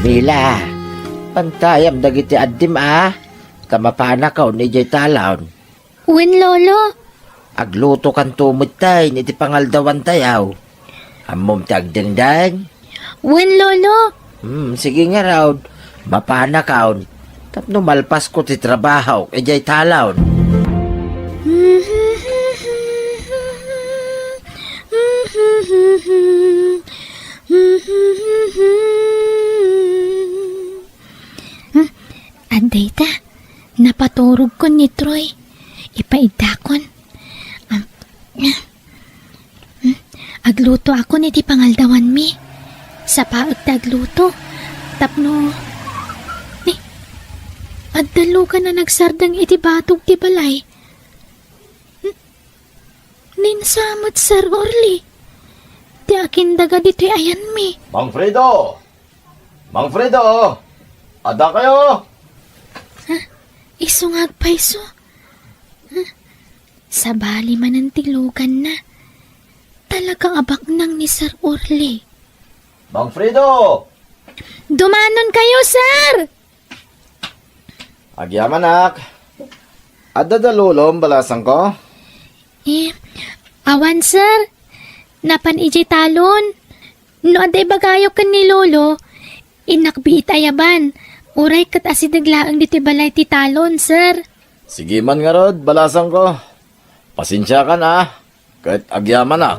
Rimila, pantayam dagiti addim tamapana ka ni jay talaon. Wen, lolo. Agluto kan tumutay ni ti pangaldawan tayaw. Amom tagdengdeng. Wen, lolo. Sige nga raw, mapana kaon. Tapno malpas ko ti trabaho, jay talaon. Anday ta, napaturog ko ni Troy. Ipaidakon. Agluto ako ni ti pangaldawan mi. Sa paag tagluto. Tapno, adalo ka na nagsardang iti batog ti balay. Ninsamot, Sir Orly. Ti akin daga dito'y ayan mi. Mang Fredo! Mang Fredo! Ada kayo? Isungag pa iso. Sa bali man ang tilugan na. Talagang abak nang ni Sir Orly. Mang Fredo! Dumanon kayo, sir! Agyaman nak. Ada dalulom balasan ko? Awan, sir. Napan iji talon. No aday bagayo kan ni lolo, inakbiit ayaban. Uray kat asidaglaang diti balay ti talon, sir. Sige man nga rod, balasan ko. Pasensya ka na. Kahit agyaman nak.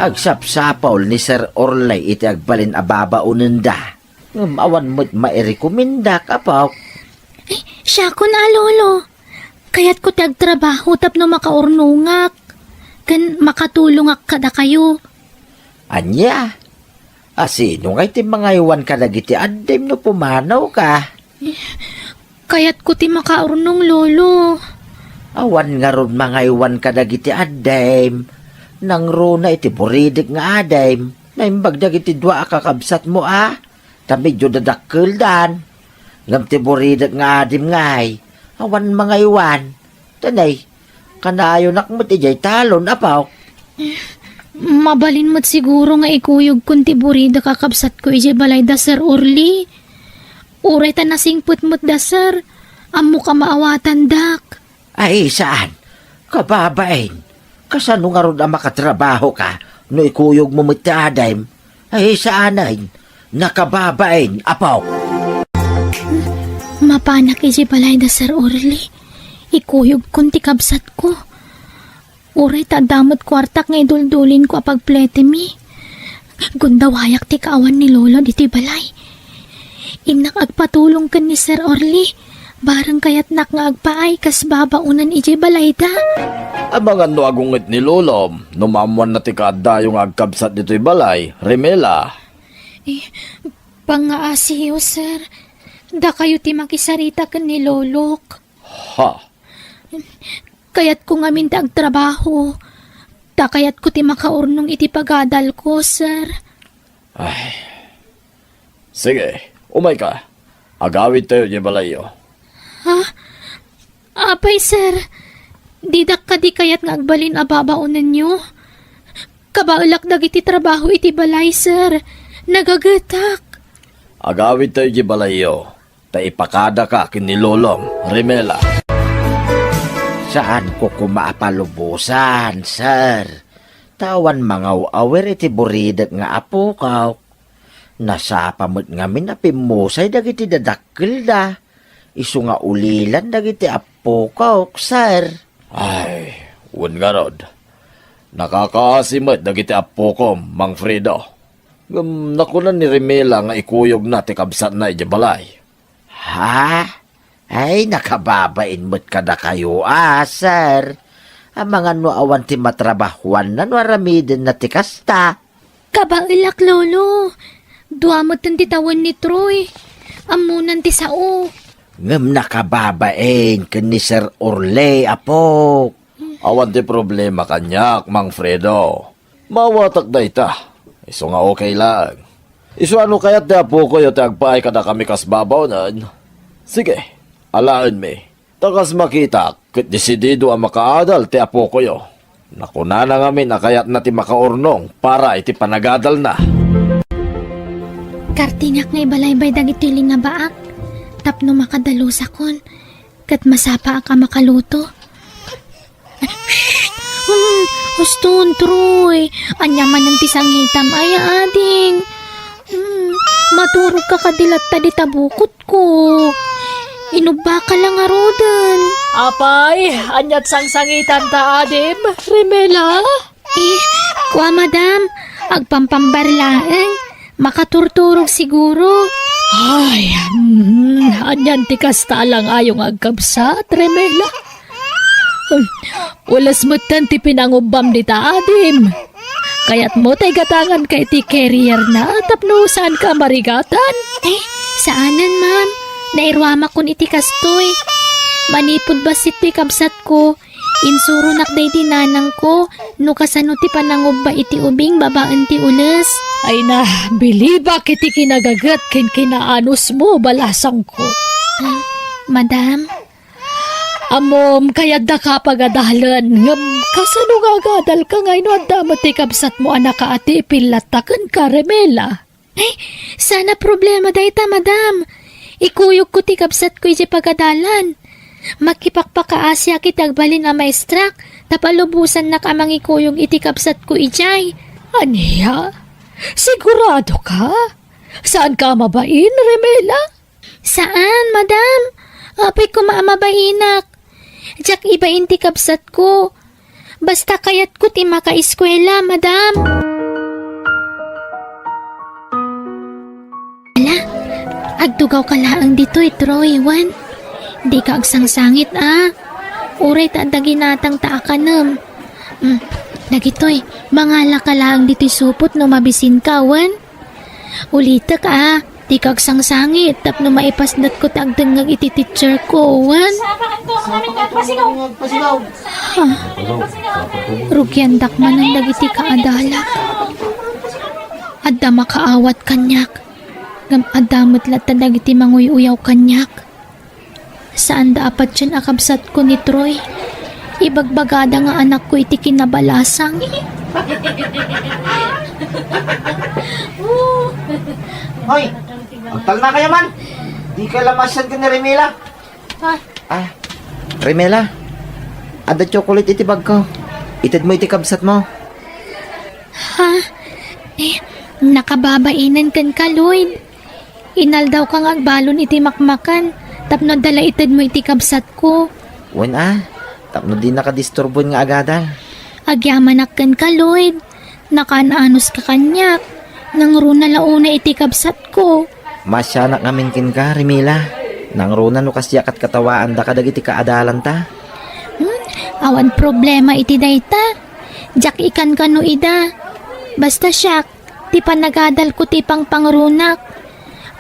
Agsapsapaw ni Sir Orly iti agbalin ababa unenda. Awan mo't mairekuminda kapaw. Siya ko na, lolo. Kaya't ko tagtrabaho tapno makaurnungak. Kan makatulungak kada kayo. Anya? Sino nga iti mga iwan ka nagiti adim no pumanaw ka? Kaya't ko ti makaurnong, lolo. Awan nga ron mga iwan ka nagiti adim. Nang runa iti buridik nga adim. Naimbag dagiti dua kakabsat mo Tamidyo dadakkel dan. Ngam ti buridik nga adim ngay. Awan mga iwan. Tanay, kanayo nakmo ti jay talon apaw. Mabalin mo't siguro nga ikuyog kunti burida kakabsat ko ije balay da, Sir Orly. Uray ta nasingput mo't da, sir. Amo ka maawatan, dak. Ay, saan? Kababain. Kasano nga ron ang makatrabaho ka no ikuyog mo mo't ti adim? Ay, saanay? Nakababain, apaw. Mapanak ije balay da, Sir Orly. Ikuyog kunti kabsat ko. Uray ta damot kwartak nga iduldulin ko apag plete mi. Gundawayak ti kaawan ni lolo diti balay. Inak agpatulong kan ni Sir Orly. Barang kayat nak nga agpaay kas babaunan ije balay da. Abangan no agungit ni Lolom. Numamuan na ti kada yung agkabsat dito'y balay. Remela. Pangaasiyo, sir. Da kayo ti makisarita kan ni lolok. Ha? Kaya't ko nga minta agtrabaho. Da kaya't ko ti makaurnong iti pagadal ko, sir. Ay. Sige, umay ka. Agawid tayo niya balayo. Apay, sir. Didak ka di kaya't nga agbalin ababaunan nyo. Kabaulak dagiti trabaho iti balay, sir. Nagagatak. Agawid tayo niya balayo. Taipakada ka kinilolong, Remela. Saan ko kumaapalubusan, sir? Tawan mga awer iti buridak nga apo kaw. Nasapamot nga minapimusay dagiti dadakkel da. Isu nga ulilan dagiti apo kaw, sir. Ay, un nga rod. Nakakaasimot dagiti apo ko, Mang Fredo. Nakunan ni Remela nga ikuyog na ti kabsat na iti balay. Ha? Ay, nakababain mo't kada kayo, sir. Ang mga nuawan ti matrabahuan na nuaramidin na ti kasta. Kabaulak, lolo. Duamot ang titawan ni Troy. Amunan ti sao. Ngam nakababain ka ni Sir Orly, apo. Awan ti problema kanyak, Mang Fredo. Mawatak da ita. Iso nga okay lang. Iso ano kaya't da po ko yung tagpaay kada kami kasbabaw nan. Sige, alaan mi. Takas makita, kit desidido ang makaadal ti apo ko yo. Nakuna na nga mi na kaya't na ti makaurnong para iti panagadal na. Kartingak nga ibalaybay dagiti nga baak. Tapno makadalusa kon. Kat masapa ka makaluto. Huston, Troy. Anyaman ng tisangitam ay ading. Maturog ka kadilat ta di tabukot ko. Inuba ka lang arodan. Apay, anyat sang-sangitan ta, Adim. Remela? Kuha madam, agpampambarlaeng. Makaturturog siguro. Ay, anyan tikas ta lang ayong agkabsat, Remela. Walas mo't ti pinangubam di ta, Adim. Kaya't mo tay gatangan kay ti carrier na tapno saan ka marigatan? Saanan ma'am? Nairwama kon iti kastoy. Manipod ba ti kabsat ko? Insuro nakday dinanang ko. No kasano ti panangob ba iti ubing babaan ti ules? Ay na, biliba kiti kinagagat kin kinaanos mo balasang ko. Madam? Amom, kayad da ka pagadalan. Ngam, kasano gagadal ka ngayon at damat ikabsat mo anak ka ati pilatakan ka, Remela. Sana problema dayta, madam. Ikuyog ko ti kabsat ko iti pagadalan. Makipakpakaasya kitagbalin nga maestrak, tapalubusan na kamang ikuyog iti kabsat ko ijay. Aniya? Sigurado ka? Saan ka mabain, Remela? Saan, madam? Apay ko maamabainak. Diyak ibain ti kabsat ko. Basta kayat ko ti makaiskwela, madam. Ala, agdugaw ka laang dito Troy, Juan. Di ka agsangsangit, Uray ta daginatang taakanem. Nagitoy, mangala ka laang dito'y supot no mabisin ka, Juan. Ulita ka, di ka agsangsangit, tapno maipasdat ko tagdengag iti teacher ko, Juan. Rugyan dakman ang dagiti kaadalak. Adda makaawat kanyak. Ngam adamot lata dagiti manguy-uyaw kanyak. Saan da apat yun akabsat ko ni Troy? Ibagbagada nga anak ko iti kinabalasang. Hoy, magtal na kayo man. Di ka lamasan ka ni Remela. Remela, ada chocolate iti bag ko. Itad mo iti kabsat mo. Nakababainan kan ka, Lloyd. Inaldaw kang agbalon iti makmakan. Tapno dala itad mo iti kabsat ko. Wen tapno di nakadisturbon nga agadan. Agyamanak kan ka, Lloyd. Nakanaanos ka kanyak. Nang runa launa iti kabsat ko. Masyanak ngamin kin ka, Remela. Nang runa no kasyakat katawaan da kadag iti kaadalan ta. Awan problema iti dayta. Jak ikan ka no ida. Basta siyak, ti panagadal ko ti pang pangrunak.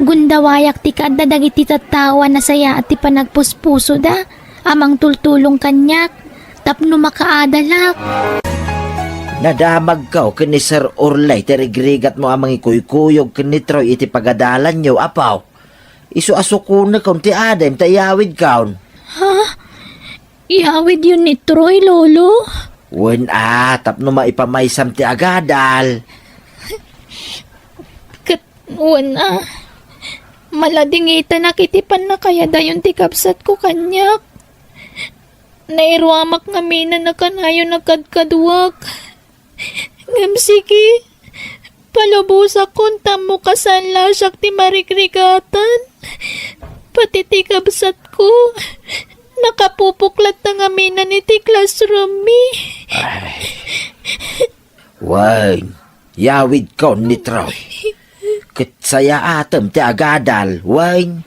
Gundawayak ti kadadag iti tattawa na saya at ti panagpuspuso da. Amang tultulong kanyak. Tapno makaadalak. Nadamag ka ken ni Sir Orlay tirigrigat mo amang ikuykuyog ken ni Troy iti pagadalan nyo, apaw. Isu asukuna kaun ti Adam tayawid kaun. Iawid yun ni Troy, lolo. Wen tapno maipamaysam ti agadal. Katwan maladingita nakitipan na kaya dayon ti kapsat ko kanyak. Nairwamak nga mina na kanayo nagkadkaduwag. Ngam sige, palubusak kuntam mo kasanla siyak ti marikrigatan. Pati ti kapsat ko, nakapupuklat na nga mina ni ti classroom mi. Wen, yawid kaun ni Troy. Kitsaya atem ti agadal, wen.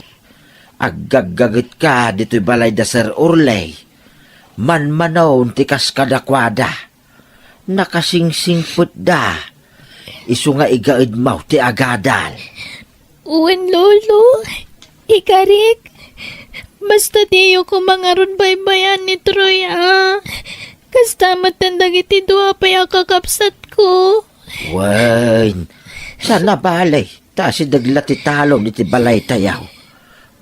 Aggagagit ka dito'y balay da Sir Orlay. Manmanaw ti kaskadakwada. Nakasingsingput da. Isu nga igaid mau ti agadal. Uwan, lolo. Ikarik. Basta diyo ko mangaron baybayan ni Troy, Kastamat tandag iti dua pa kakapsat ko. Wen, sana balay. Ta si daglat ti talong iti balay tayaw.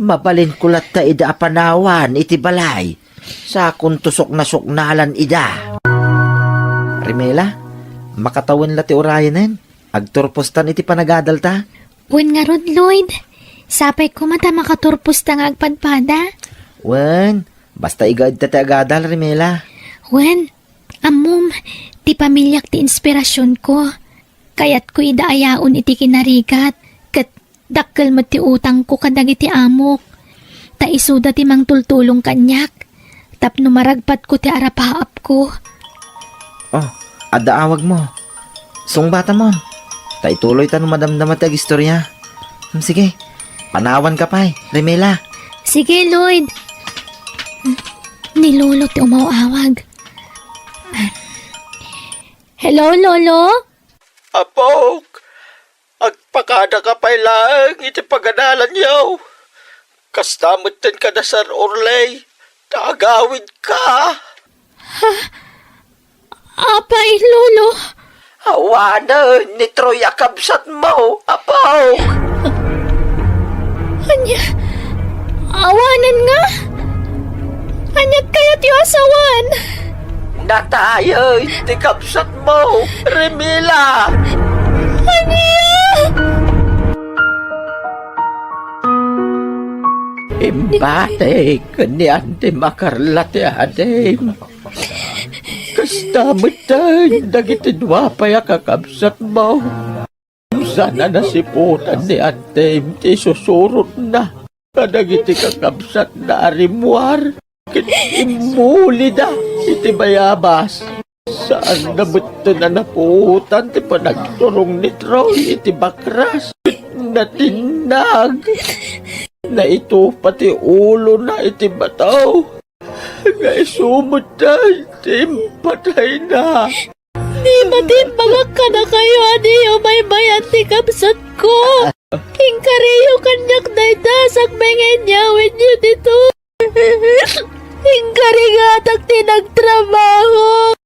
Mabalin kulat ta ida apanawan iti balay. Sa kung tusok na suknalan ida. Remela, makatawin la ti orayanen. Agturpostan iti panagadal ta. Wen nga rod, Lloyd. Sapay ko mata makaturpos ta nga agpadpada. Wen, basta igad ta agadal, Rimela. Wen, amom, ti pamilyak ti inspirasyon ko. Kayat ko idaayaon iti kinarigat. Kat dakkel mo ti utang ko kadag iti amok. Ta isuda ti mang tultulong kanyak. Tapno maragpat ko ti arapaap ko. Oh, adaawag mo. Sungbata mo. Ta ituloy ta no madamdamat ag istorya. Sige, panawan ka pa Rimela. Sige, Lloyd. Ni Lolo ti umawawag. Hello, Lolo? Apok, agpakada ka pa lang, iti pagadalan yaw. Kastamutin ka na, Sir Orley. Tagawid ka. Apay, Lolo. Awanan, ni Troy akabsat mo, apaw. Anya, awanan nga. Anya kaya ti asawan. Natayo, ti kabsat mo, Rimela. Imbate, kanyan ti makarla ti adim. Kastamutan, dagiti dwa pa kakabsat mo. Sana nasiputan ni adim, ti susurot na. Kadagiti kakabsat na arimwar. Imuli na, iti bayabas. Saan na buto na naputan, ti panagturong ni Troy, iti bakras. Natinag. Na ito pati ulo na iti bataw. Nga isumot na, iti patay na. Di batin ka na kayo, adiyo may bayan ti kapsat ko. Hingkariyo kanyak na itasak mengen nyawin niyo dito. Hingkarigatak ti nagtrabaho.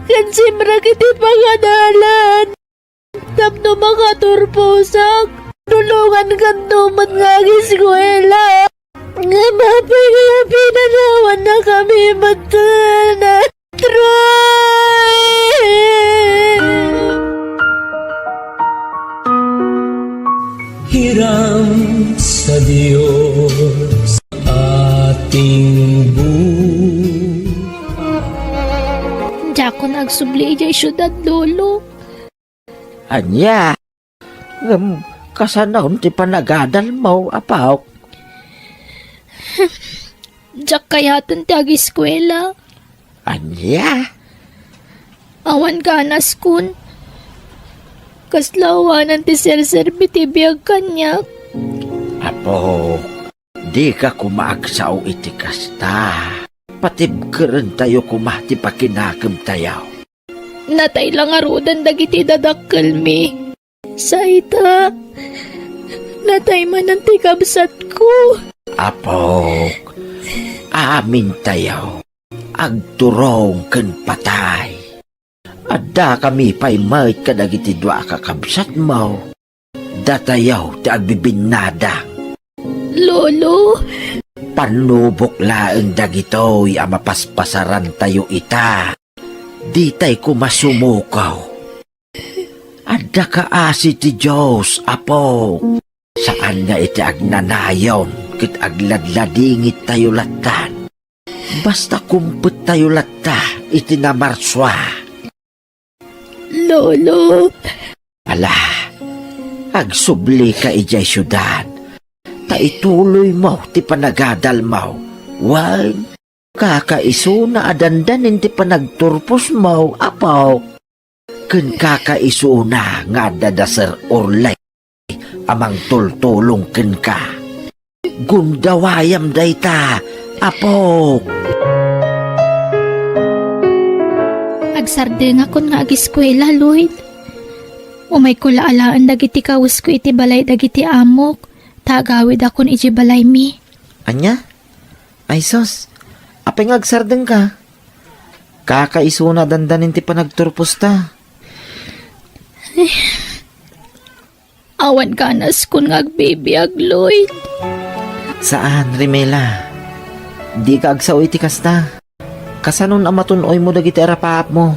Kansimrag iti pangadalan. Tapno makaturposak. Tulungan kanduman nga giskwela. Nga mapinanawan na kami matana. Troy! Hiram sa Diyos ating buhay. Diyak ko nagsubli ijay syudad, Lolo. Anya, kasanaon ti panagadal mo, apaw. Diyak kayatan ti ag-eskwela. Anya, Awan ganas kun. Kaslawanan ti serserbi ti biyag kanyak. apo, di ka kumaagsaw iti kasta. Patibkeren tayo kumahti pakinakam tayaw. Natay lang arudan dagiti dadakkel mi. Saita, natay man ang tikabsat ko. Apok, amin tayaw. Agturong ken patay. Adda kami pa'y may kadagiti dwa kakabsat mo. Datayaw ti agbibinada. Lolo, Panubok laeng dagitoy ang mapaspasaran tayo ita. Di tay ko masumukaw. Adda ka asi ti Diyos, apo. Saan nga iti agnanayon kit agladladingit tayo latan. Basta kumput tayo latta iti namarswa. Lolo, Ala, agsubli ka ijay syudad. Ta ituloy mo ti panagadal mo. Wan, kakaiso na adandanin ti panagturpos mo, apaw. Ken kakaiso na nga dadasar orlay. Amang tultulong ken ka. Gundawayam dayta, apo. agsarde nga kon nga ag-eskwela, Lloyd. Umay ko laalaan dagiti kawus ko iti balay dagiti amok. Tagawid akon iti balay mi. Anya? Ay sos, apay nga agsardeng ka. Kakaiso na dandanin ti panagturpos ta. Awan ganas kun nga agbibiyag, Lloyd. Saan, Rimela? Di ka agsaw iti kasta. Kasanon amatunoy mo dagiti arapaap mo.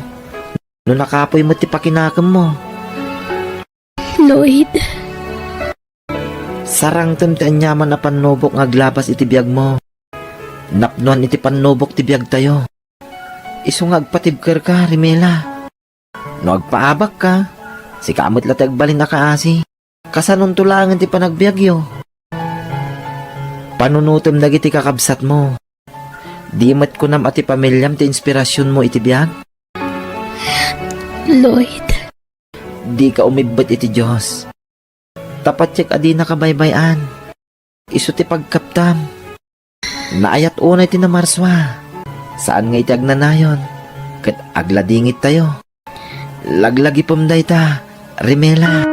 No nakapoy mo ti pakinakam mo. Lloyd, Sarang tuntian nyaman na panubok nga glabas iti biyag mo. Napnuan iti panubok ti biyag tayo. Isu nga agpatibker ka, Rimela. No agpaabak ka, si kamot latag balin na kaasi. Kasanon tulangan ti panagbiagyo. Panunutom dagiti kakabsat mo. Di mat ko nam ati pamilyam ti inspirasyon mo iti biyag. Lloyd, Di ka umibbat iti Diyos. Tapat yak adi nakabaybayan. Isu ti pagkaptam. Naayat unay ti namarswa. Saan nga iti agnanayon? Kat agladingit tayo. Laglagi pumday ta, Rimela.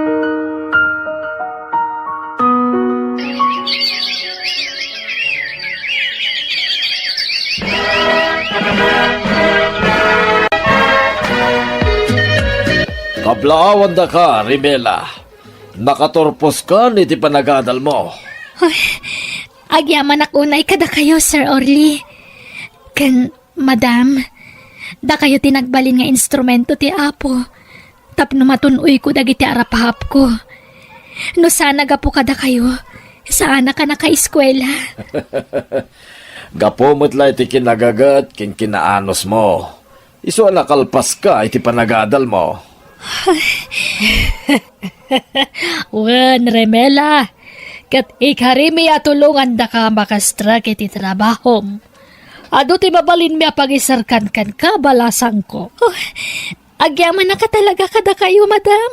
Kablaawan da ka, Rimela. Nakatorpos ka ni ti panagadal mo. agyaman akunay kada kayo, Sir Orly. Madam, da kayo tinagbalin nga instrumento ti Apo. Tapno matunoy ko dagiti arapahap ko. No sana gapo kada kayo, sana ka naka-eskwela. Gapomot la iti kinagagat kin kinaanos mo. Isu nakalpas ka iti panagadal mo. Wen, Remela, kat ikarimi atulungan da ka makastrak iti trabahom. Ado ti mabalin mi apagisarkan kan ka balasang ko. Agyaman na ka talaga kada kayo, Madam.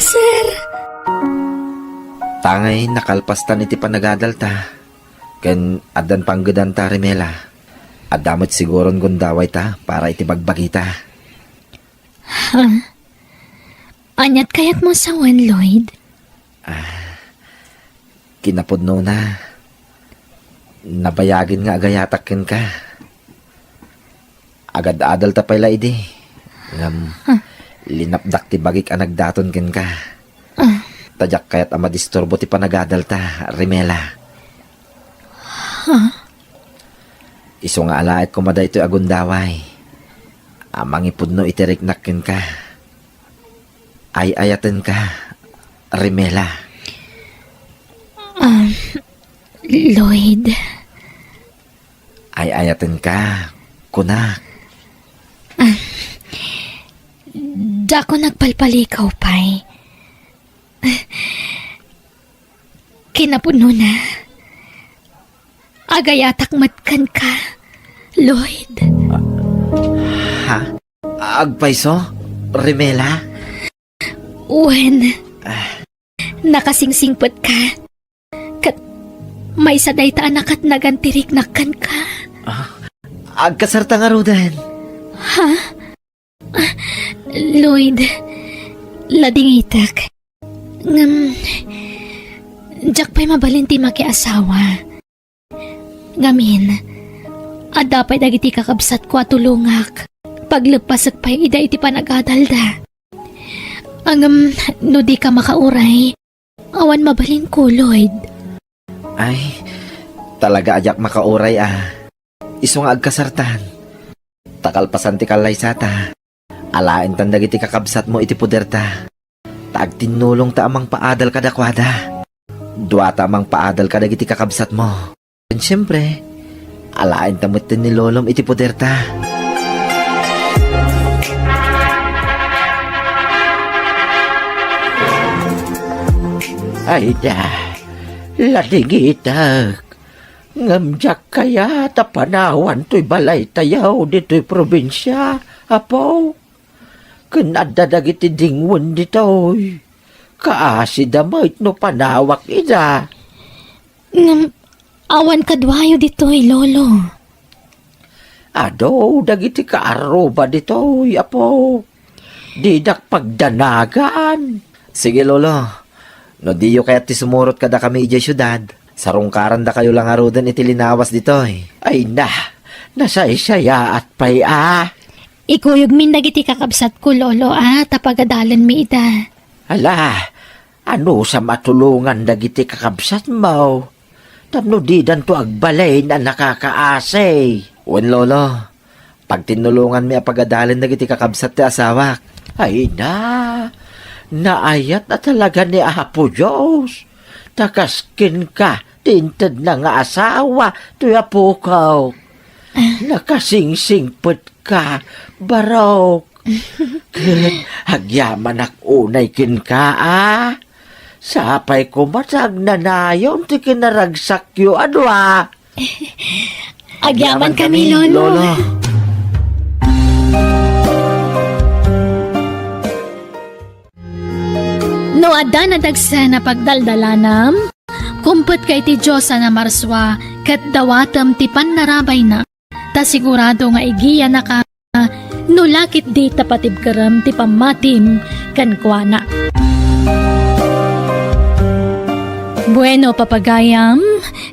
Sir, Tangay nakalpastan iti panagadal ta. Ken adan panggedan ta, Rimela. Adamot siguron gundaway ta para iti bagbagita. anyat kayat mo sa wan, Lloyd? Kinapudno na. Nabayagin nga agayatakin ka. Agad-adal ta pala idi. Ngam, linapdak ti bagik anagdaton ken ka. Tadyak kayat ama disturbo ti panagadal ta, Rimela. Isu nga alaet ko maday ito agundaway. Amang ipudno itiriknak ken ka. Ay-ayaten ka, Rimela. Lloyd, Ay-ayaten ka, kunak. da ko nagpalpalikaw, pay. Kinapuno na. Agayatak matkan ka, Lloyd. Ha? Agpaiso, Rimela? Wen, nakasingsingpot ka. Kat may saday ta anak at nagantiriknakan ka. Agkasarta nga rudan. Lloyd, ladingitak. Diyak pa'y mabalinti makiasawa. Ngamin, adapay dagiti kakabsat ko at tulungak. Paglepasak pa'y ida iti panagadalda. No di ka makauray, awan mabalin ko, Lloyd. Ay, talaga ajak makauray Isu nga agkasartan. Takalpasan ti kalay sata. Alain tan dagiti kakabsat mo iti puderta. Taag tinulong ta amang paadal kadakwada. Dua ta amang paadal kadagiti kakabsat mo. And syempre, alain tamutin ni lolom iti puderta. Ay da, ladingitak. Ngamjak kaya tapanawan to'y balay tayaw dito'y probinsya, apaw. Kanadadag iti dingwan dito'y. Kaasi damait no panawak ida. Awan kadwayo dito'y, Lolo. Ado, dagiti kaaroba dito'y, apaw. Didak pagdanagan. Sige, Lolo. No diyo kaya't ti sumurot kada kami ijay syudad. Sarungkaran da kayo lang arudan iti linawas ditoy. Ay na, nasaysaya at pay Ikuyog min dagiti kakabsat ko, Lolo, tapagadalan mi ita. Hala, ano sa matulungan dagiti kakabsat mo? Tapno di dan to agbalay na nakakaasay. Wen, Lolo, pag tinulungan mi apagadalan dagiti kakabsat ti asawak. Ay na, naayat na talaga ni Apo Diyos. Takaskin ka, tinted na nga asawa, tuya pukaw. Nakasingsingpet ka, barok. Hagyaman ak unay kin ka, Sapay ko matag na nayon, ti kinaragsak yu, Agyaman kami, Lolo. No adda na dagsa na pagdaldalanam, kumpet kay ti Diyosa na marswa, kat dawatam ti panarabay na, ta sigurado nga igiya na ka, no lakit di tapatib karam ti pamatim, kankwana. Bueno, papagayam,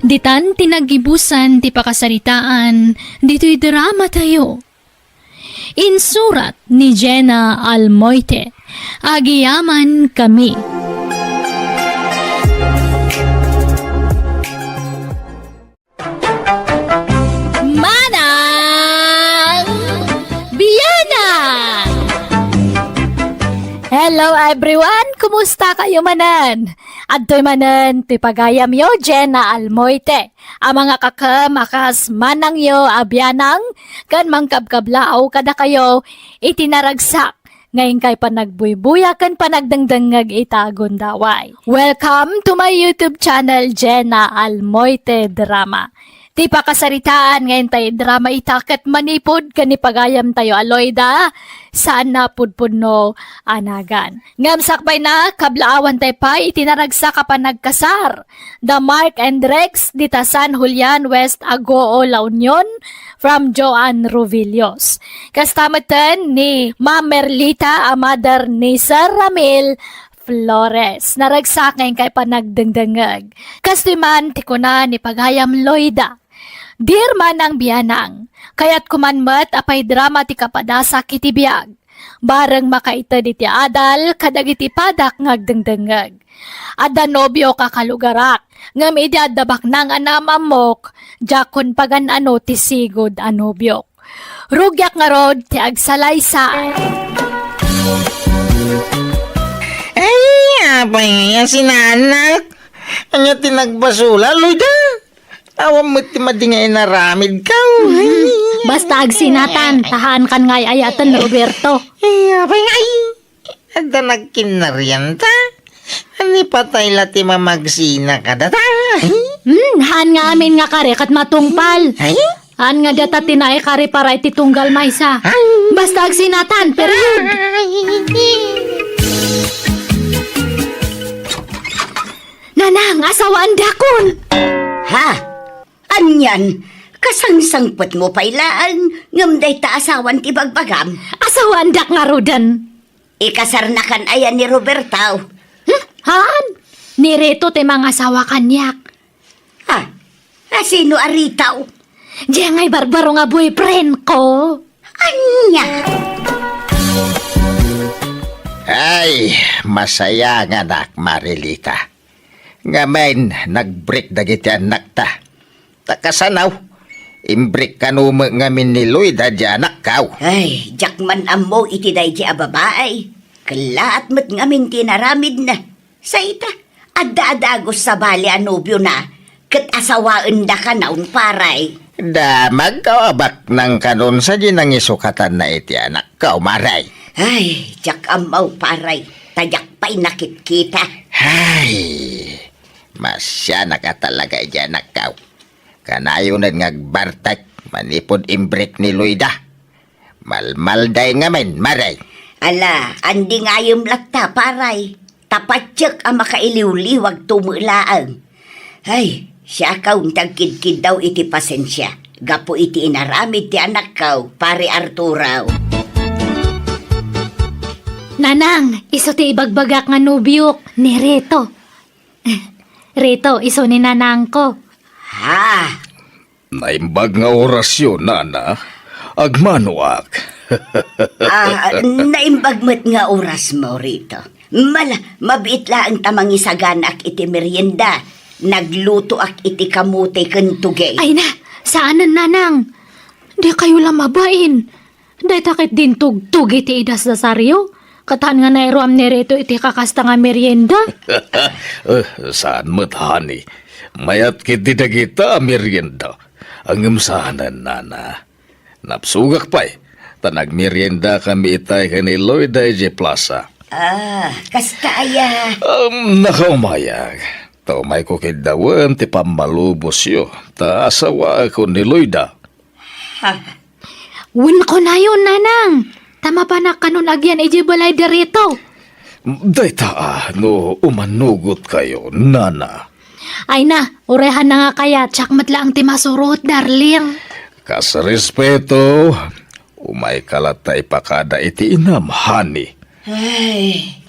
ditan tinagibusan ti pakasaritaan, dito'y drama tayo. Insurat ni Jenna Almoite, Agiyaman Kami. Manang Biyana! Hello everyone! Kumusta kayo manan? Adtoy manan, ti pagayam yo, Jenna Almoite. Ang mga kakamakas manang yo, abyanang, kan mangkabkablaaw kada kayo, itinaragsak. Ngayon kay panagbuybuya kan panagdangdangag itagon daway. Welcome to my YouTube channel, Jenna Almoite Drama. Ti pakasaritaan ngayon tayo drama itakat manipod kani pagayam tayo aloyda saan na pudpudno anagan. Ngam sakbay na kablaawan tayo pa itinaragsa ka pa nagkasar. The Mark and Rex dita San Julian West Agoo La Union from Joan Ruvillos. Kastamatan ni Ma'am Merlita, a mother ni Sir Ramil Flores. Naragsak ngayon kay panagdangdangag. Kastiman tikuna ni pagayam Loida. Dear manang biyanang, kaya't kumanmat apay drama ti kapadasa kitibiyag. Bareng makaita di ti adal, kadagiti padak ngagdangdangag. Ada nobyo kakalugarak, ngam idiadabak nang anamamok, jakon pagan ano ti sigod anobyok. Rugyak nga rod ti agsalaysa. Ay, apay nga sinanak. Anya tinagbasula, Loida. Awam mo ti madingay na ramid ka. Basta agsinatan, tahan kan ngay ayatan Roberto. Ay, apay nga. Ada nagkinaryan ta. Ani patay lati mamagsina ka data. Han nga amin nga kare kat matungpal. Ay? Han nga data tinay kare para iti tunggal maysa. Basta agsinatan, period. Nanang, asawaan dakon. Ha? Anyan, kasangsangpot mo pailaan, ngamday ta asawan ti bagbagam. Asawaan dak nga rodan. Ikasarnakan ayan ni Roberto. Han? Nireto te mga asawa kanyak. Ha? Sino aritaw? Diyan ngay barbaro nga boyfriend ko. Anya? Ay, masaya nga nak, Marilita. Ngamen, nag-break dagiti anak ta. Takasanaw, imbreak kanume ngamin ni Loida di anak kaw. Ay, jakman amo iti day di ababaay. Kalaat mo't ngamin tinaramid na. Sa ita, adda-adagos sa bali anobyo na. Kat asawaan da ka naun paray. Damag kawabak ng kanon sa ginang isukatan na iti anak kaw, Maray. Ay, jak amaw paray. Tayak pa'y nakit kita. Ay, masya nakatalaga iti anak kaw. Kanayo na ngagbartak, manipod imbreak ni Loida. Malmalday ngamen, Maray. Ala, andi ngayom lakta paray. Tapatyak ang makailiw-liwag tumulaan. Ay, siya kaung tagkid-kid daw iti pasensya. Gapo iti inaramid ti anak kaw, pare Arturaw. Nanang, iso ti ibagbagak nga nubyok ni Reto. Reto, iso ni nanang ko. Ha? Naimbag nga orasyon, nana. Agmanuak. Naimbagmat nga oras mo rito. Mabiit la ang tamang isaganak iti merienda. Nagluto ak iti kamute kentugay. Ay na, saanan nanang? Di kayo lang mabain. Day takit din tugtug iti idas da saryo. Katahan nga nairoam ni Rito iti kakasta nga merienda. Saan mo't, honey? Mayat kiti na kita merienda. Ang imsahanan, nana. Napsugak pa'y. Tanag merienda kami itay kani Lloyda J. Plaza. Kasta aya. Nakaumayag. Taumay ko kidawan ti pamalubos yo. Ta asawa ako ni Lloyda. Win ko na yun, nanang. Tama pa na kanon agyan ijibalay derito. Dayta no umanugot kayo, nana. Ay na, urehan na nga kaya, tsak matla ang timasurot, darling. Kas respeto, umay kalata ipakada iti inam, honey. Ay,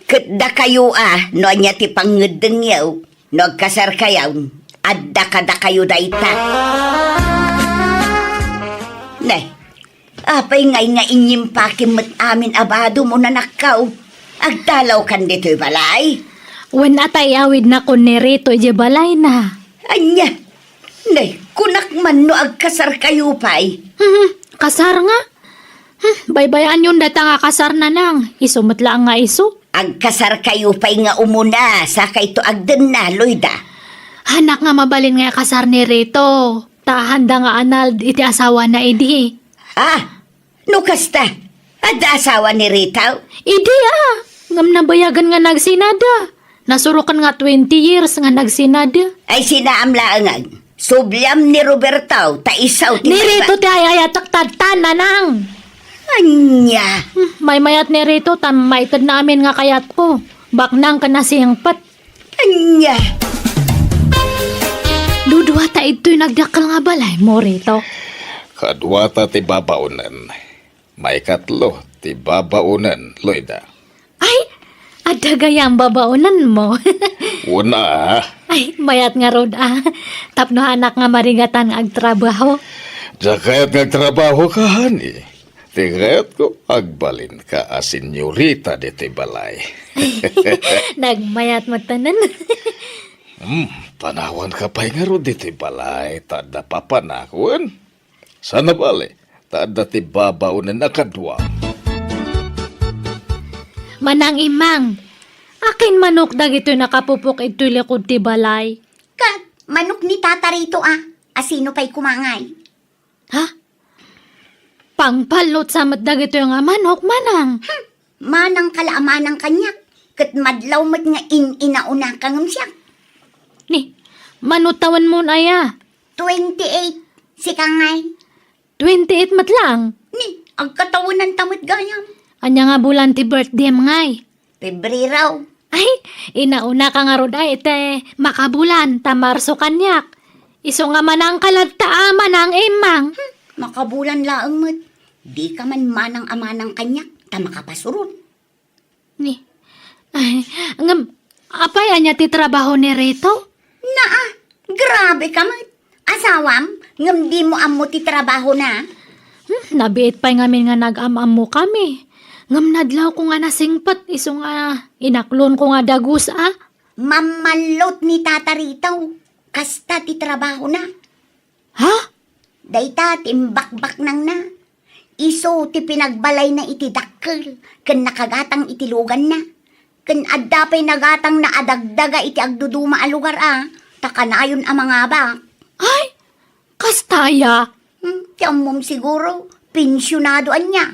kadda kayo no anya ti pangedeng yaw, no agkasar kayaw, adda kada kayo dayta. Nay, apay ngay nga inyim pakimat amin abado mo na nakaw. Agdalaw kan dito'y balay. Wen atay awid na kon ni Rito ijibalay na. Anya, nay, kunak man no agkasar kayo pa'y. Kasar nga. Baybayan yun data nga kasar na nang. Isumatla nga iso. Agkasar kayo pa'y nga umuna, sa kay to agden na, Lloyda. Hanak nga mabalin nga kasar ni Rito. Tahanda nga anal iti asawa na idi. No kasta, adda asawa ni Rita. Idi ngam nabayagan nga nagsinada. Nasurukan nga 20 years nga nagsinada. Ay sinaamlaangan, subyam ni Roberto, ta isaw ti Ni Rito ti ayayatak tatan nanang. Anya, May mayat ni Rito tam maitad namin nga kayat ko. Baknang ka na siyangpat. anya. Dudwa ta ito'y nagdakal nga balay mo Rito. Kadwata ti babaunan. May katlo ti babaunan, Lloyda. Ay, adagayang babaunan mo. Una, Ay, mayat nga rod Tapno anak nga marigatan nga agtrabaho. jakayat nagtrabaho ka, honey. Tingayat ko, agbalin ka a senyorita diti balay. Nagmayat mo tanan. Panawan ka pa'y nga ro diti balay, tada papanakon. Sana bali, tada ti babaunan na kadwa. Manang imang, akin manok dagito nakapupok ito'y likod ti balay. Kat, manok ni tata rito Asino pa'y kumangay? Ha? Pangpalot sa dagito yung manok, manang. Manang kalaamanang kanyak. Kat madlaw mat nga inauna kang siya. Ni, manutawan mo na ya. 28, si kangay. 28 mat lang. Ni, ang katawan ng tamot gayam. Anya nga bulan ti birthday ngay. Pebreraw. Ay, inauna ka nga rod ay ite makabulan, tamarso kanyak. Iso nga manang kalagta manang imang. Makabulan laang mat. Di ka man manang amanang kanyak. Ta makapasurun. Ni, ay, ngam, apay anya ti trabaho ni Rito? Grabe ka mat. Asawam, ngam di mo amo ti trabaho na. Nabiit pa'y ngamin nga nag-amam mo kami. Ngam nadlaw ko nga nasingpat, iso nga inaklon ko nga dagus Mamalot ni tata rito. Kasta ti trabaho na. Ha? Dayta timbakbak nang na. Iso ti pinagbalay na iti dakkel. Ken nakagatang iti lugan na. Ken adda pa'y nagatang na adagdaga iti agduduma a lugar Takanayon ang mga bak. Ay, kastaya. Ti ammom siguro, pensyonado niya.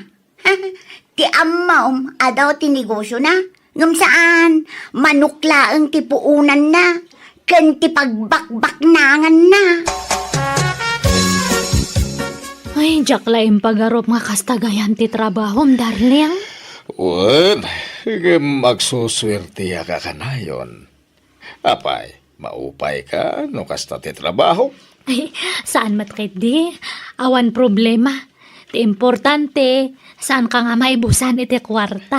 Ti ammom, adaw ti negosyo na. Ngam saan, manukla ang ti puunan na. Ken ti pagbakbaknangan na. Ay, jaklaim pagarop nga kastagayan ti trabahom, darling. Wan, magsuswerte ka kanayon. Apay, maupay ka no kasta ti trabaho. Ay, saan matkit di? Awan problema. Ti importante, saan ka nga maibusan iti kwarta?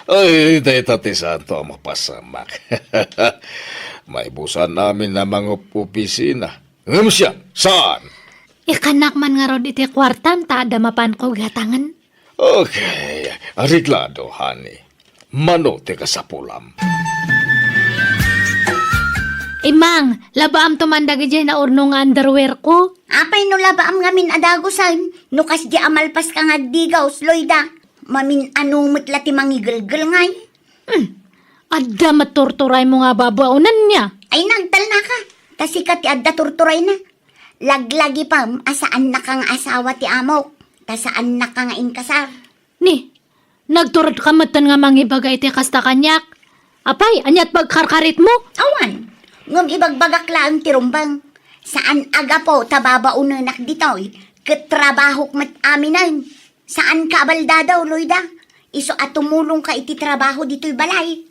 Ay, dayta ti santo ang mapasamak. Maibusan namin na mga opisina. Siya, saan? Ikanak man nga rod iti kwartan, tada mapan ko gatangan. Okay, ariglado, honey. Mano ti kasapulam. Imang, labaam tumandag dyan na urno nga underwear ko. Apay no labaam ngamin adagusan. Nukas di amalpas ka nga digaw, Lloyda. Mamin ano matla ti mangigilgil ngay. Adda matorturay mo nga babaunan niya. Ay nagtal na ka. Tasikat ti adda turturay na. Laglagi pa, asaan na kang asawa ti amok. Tasaan na ka nga inkasar. Ni, nagturod ka matan nga mangibagay ti kasta kanyak. Apay, anyat pagkarkarit mo? Awan, ngam ibagbagak lang tirumbang. Saan aga po tababaunanak ditoy? Katrabahok mat aminan. Saan ka abaldadaw, Loida? Iso at tumulong ka iti trabaho dito'y balay.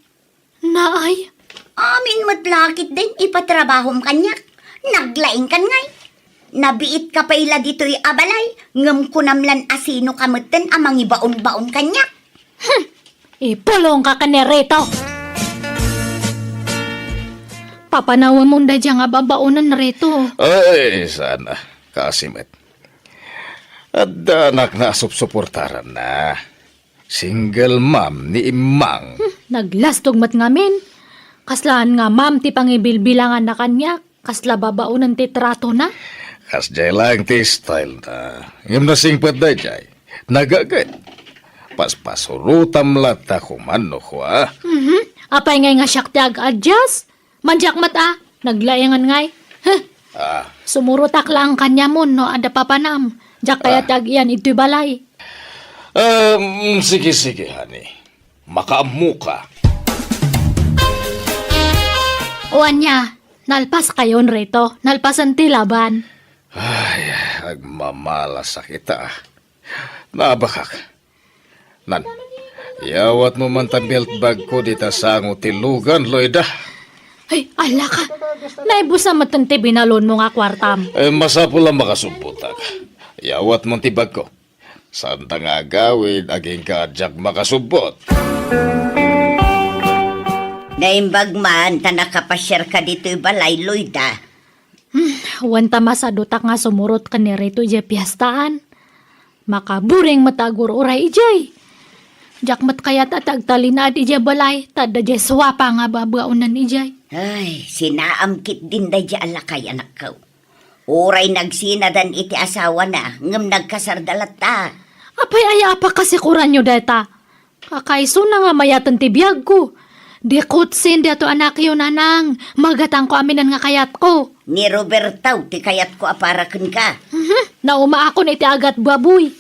Naay, Amin matlakit din, ipatrabahom kanyak. Naglaing kan ngay. Nabiit ka pa ila dito'y abalay. Ngam kunamlan asino kamatan amang ibaon-baon kanyak. ipulong ka kanerito. Papanawan mo na dyan nga babaunan na rito. Ay, sana. Kasimet. At anak na supsuportaran na. Single mom ni Imang. Naglastog mat ngamin. Kaslaan nga ma'am ti pangibilbilangan na kanya. Kasla babaunan ti trato na. Kas jay lang ti style na. Ngam na singpat da jay. Nagagad. Paspasurutam lata kumano ko ah. Apay ngay nga siyak ti ag-adjust. Manjak mat naglayangan ngay. Sumurutak lang kanya mo no ada papanam. Jak kaya tag iyan ito'y balay. Sige, honey. Makaamu ka. Uwan niya, nalpas kayon rito. Nalpasan ti laban. Ay, agmamalas sa kita. Nabakak. Nan, yawat mo man ta belt bag ko dita sa tilugan, Loida. Ay, ala ka. Naibusa matanti binalon mo nga kwartam. Masapo lang makasumputak. Yawat mo tibag ko. Saan ta nga gawin, aging kadyak makasubot. Naimbag man, ta nakapasyar ka dito'y balay, Loida. Wanta masadutak nga sumurot ka ni rito ije piyastaan. Makaburing matagur uray ijay. Jak mat kayat at agtalinad ije balay, tada je swapa nga babaunan ijay. Ay, sinaamkit din da di alakay anak ko. Uray nagsinadan iti asawa na, ngam nagkasardalat ta. Apay aya pa kasi kuran nyo deta. Kakaiso na nga mayatan ti biyag ko. Di kutsin di ato anak yun nanang. Magatang ko aminan nga kayat ko. Ni Robertaw, ti kayat ko aparakan ka. Nauma ako na iti agat baboy.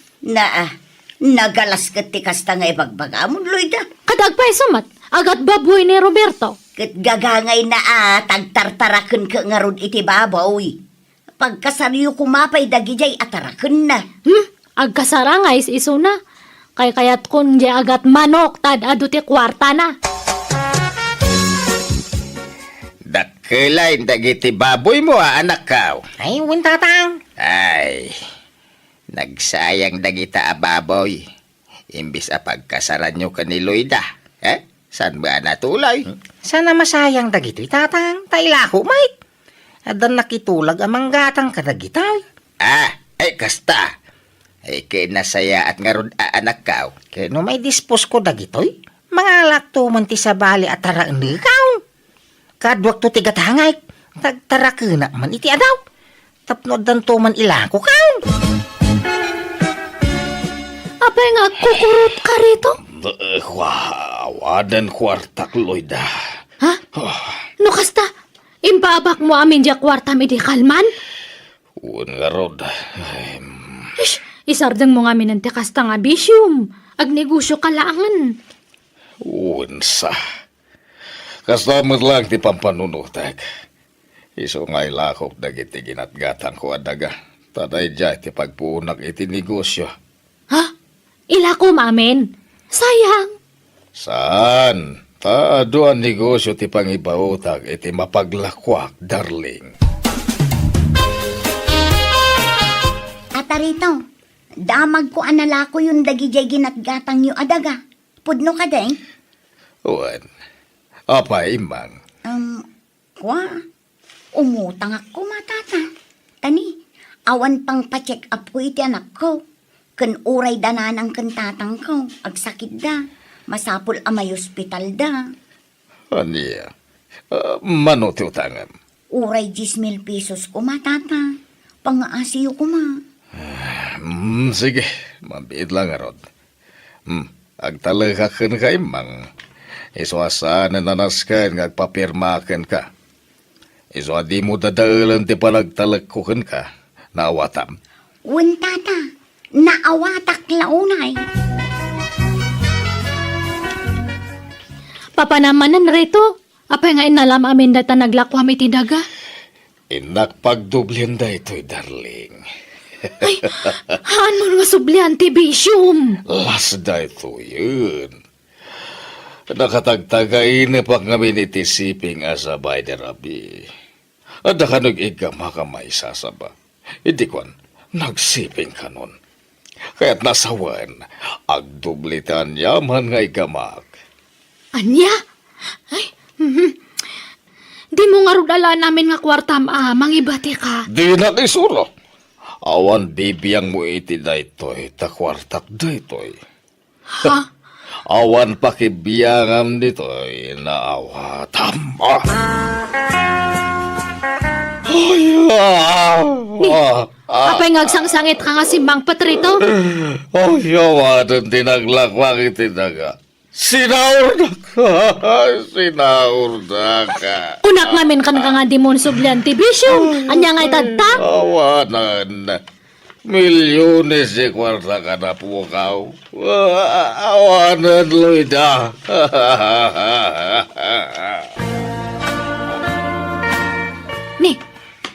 Nagalas ka ti kasta nga ibagbagamon, Loida. Kadagpay sumat, agat baboy ni Roberto. Kat gagangay na tagtartarakan ka nga rod iti babaw. Pagkasaryo kumapay dagijay atarakan na. Agkasarangay iso na. Kay kayat kun di agat manok, tad adu ti kwarta na. Dakelain dagiti baboy mo anak ka. Ay, wintatang. Ay, nagsayang dagita ababoy. Imbis pagkasaran nyo ka ni Loida. Saan ba natulay? Sana masayang dagito'y tatang, tailako, Mike. Adan nakitulag amang gatang kadagitaw. Kasta. Kinasaya at ngarod anak ka. Kaya no may dispos ko dagito'y, mga lakto man ti sa bali at taraan ni ikaw. Kadwak to tigatangay, tagtarakina man iti adaw. Tapnod dan to man ilako ka. Apay nga kukurot ka rito? Wadan kwartak, Loida. Ha? No kasta, imbabak mo amin diya kwarta mi di kalman? Nga rod. Isardang mo nga minante kasta nga bisyum. Agnegosyo kalangan. Unsa. Kastamot lang ti pampanunutag. Iso nga ilakop dagiti ginatgatang ko adaga. Taday dya ti pagpuunak iti negosyo. Ha? Ilako mamin? Sayang. Saan? Taado ang negosyo ti pangibautag iti mapaglakwak, darling. Atarito, damag ko analako yung dagijay ginatgatang yung adaga. Pudno ka din? Uwan. Apa, Imang? Umutang ako matata. Tani, awan pang pa-check up ko iti anak ko. Kan uray danan ang kantatang ko. Agsakit da. Masapol amay hospital da. Aniya. Mano ti utangan? Uray 10,000 pesos ko matata. Pangaasiyo ko ma. Sige, mabiid lang arod. Agtalagakan ka imang. Iswasaan na nanaskan ngagpapirmakan ka. Iswa di mo dadaalan ti panagtalagkukan ka. Naawatam. Tata, naawatak launay. Papanamanan rito. Apay nga inalam amin data naglakwam iti daga. Inak pagdublyan da ito'y darling. Haan mo nga sublian ti bisyum. Las da ito yun. Nakatagtagain na pa kami ni tisiping asabay ni Rabi. At nakanog igama ka may sasaba. Hindi kon, nagsiping ka nun. Kaya't nasawan, agdublitan yaman nga igamak. Anya? Ay, Di mo nga rudala namin nga kwartam mangibati ka. Di na kisuro. Awan bibiyang mo iti daytoy, takwartak daytoy. Ha? Awan pakibiyangam ditoy, naawatam. Apay ngagsangsangit ka nga simbang patrito? Yawanan tinaglakwang iti daga. Sinaur na ka! Sinaur na ka! Unak namin kan nga di mo sublian ti bisyum. Anya nga itadta? Awanan. Milyones de kwarta ka na pukaw. Awanan, Loida. Ni,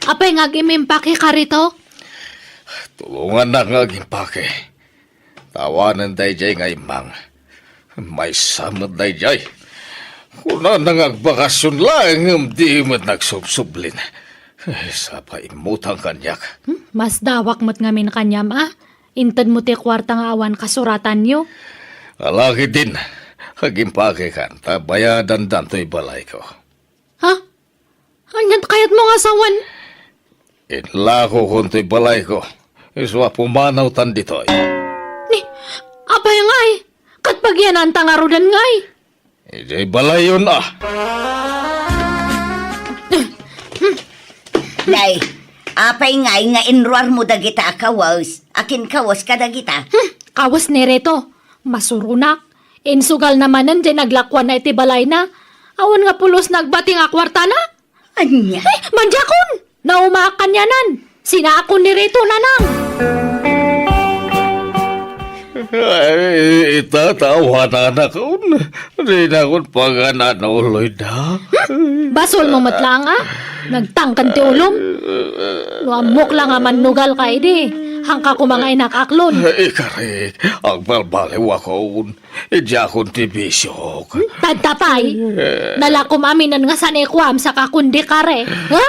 apay ngagimimpake ka rito? Tulungan na nga gimpake. Tawanan tayo jay nga imang. May samad na jay. Kuna nangagbakasyon lang, di mo nagsubsublin. Sa paimutang kanyak. Mas dawak mo't ngamin kanyam Intad mo ti kwarta nga awan kasuratan nyo. Alaki din. Hagimpake kan, tabayadan danto'y balay ko. Ha? Anyan kayat mo nga sawan? Inlako kunto'y balay ko. Iswa pumanaw tan dito'y. Ni, apay ngay. Katpagyanan tangarudan ngay. Ijay balay yun Nay, apay ngay nga inruar mo dagita kawas. Akin kawas ka dagita. Kawas ni reto. Masurunak. Insugal namanan di naglakwan na iti balay na. Awan nga pulos nagbati nga kwarta na. Anya? Manjakon! Naumakan yanan. Sinaakon ni reto nanang. Ay, itatawanan ako. Di na akong pag-ananauloy na. Basol mo matlang Nagtangkan ti ulom. Nuamok lang manugal ka edi. Hangka ko mga inakaklon. Ikarik, ang balbaliw ako. Idya akong tibisyok. Tadtapay. Nalakom aminan nga sanekwam sa kakundi kare. Ha?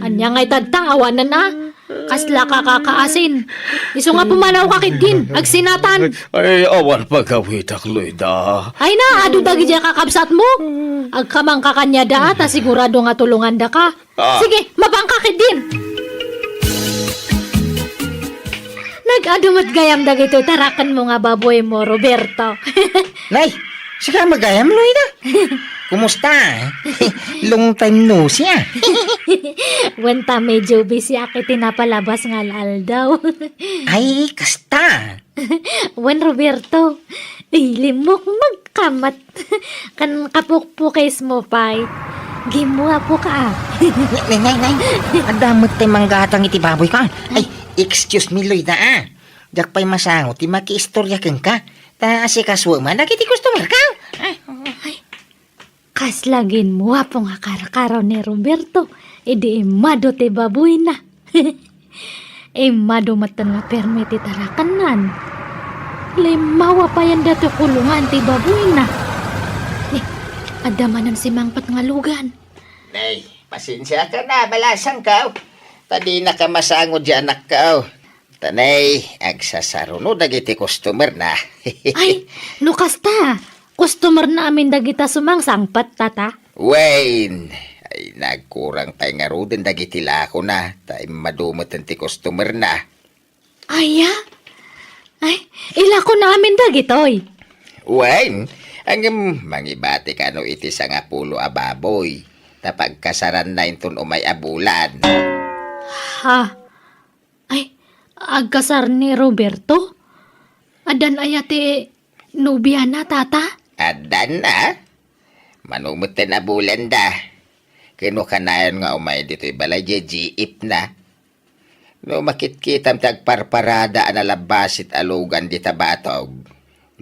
Anya nga'y tadtang awanan na. Kasla kakakaasin. Iso nga pumanaw kakit din. Agsinatan. Ay, awan pagkawitak, Loida. Ay na, adu dagi dya kakabsat mo. Agkamang kakanya da ta sigurado nga tulungan da ka. Sige, mapangkakit din. Nag-adumat gayam dagito tarakan mo nga baboy mo, Roberto. Nay, saka magayam, Loida. Kumusta? Long time no siya. Wanta medyo busy aki tinapalabas nga daw. Ay, kasta. Wan Roberto, limok magkamat. Kan kapukpukis mo pay. Gimwa po ka. Nay. Adamot tayo manggatang iti baboy ka. Ay, excuse me, Loida Jak pa'y masangot, ti maki-istorya kang ka. Ta si kaswa man, nagiti customer ka. Kaslagin mo po nga karakaraw ni Roberto. Idi imado te baboy na. Imado matan nga permiti tarakanan. Limawa pa yan dato kulungan ti baboy na. Adamanan si Mangpat nga lugan. Nay, pasensya ka na, balasang ka. Tadi na ka masangod dyan anak ka. Tanay, agsasarunod dagiti customer na. Ay, nukasta. Customer na amin dagita sumang sangpat tata. Wayne, ay nagkurang tayo nga rudin dagiti lako na. Tayo madumot ti customer na. Aya? Ay, ilako na amin dagitoy. Wayne, ang mangibati ka no iti sa nga pulo ababoy. Tapag kasaran na inton umay abulan. Ha? Ay, agkasar ni Roberto? Adan ayate Nubya na, tata? Adan na. Manumutin na bulan da. Kinukanayon nga umay dito'y balay jiip na. No makit-kitam tagparparada na labasit alugan di tabatog.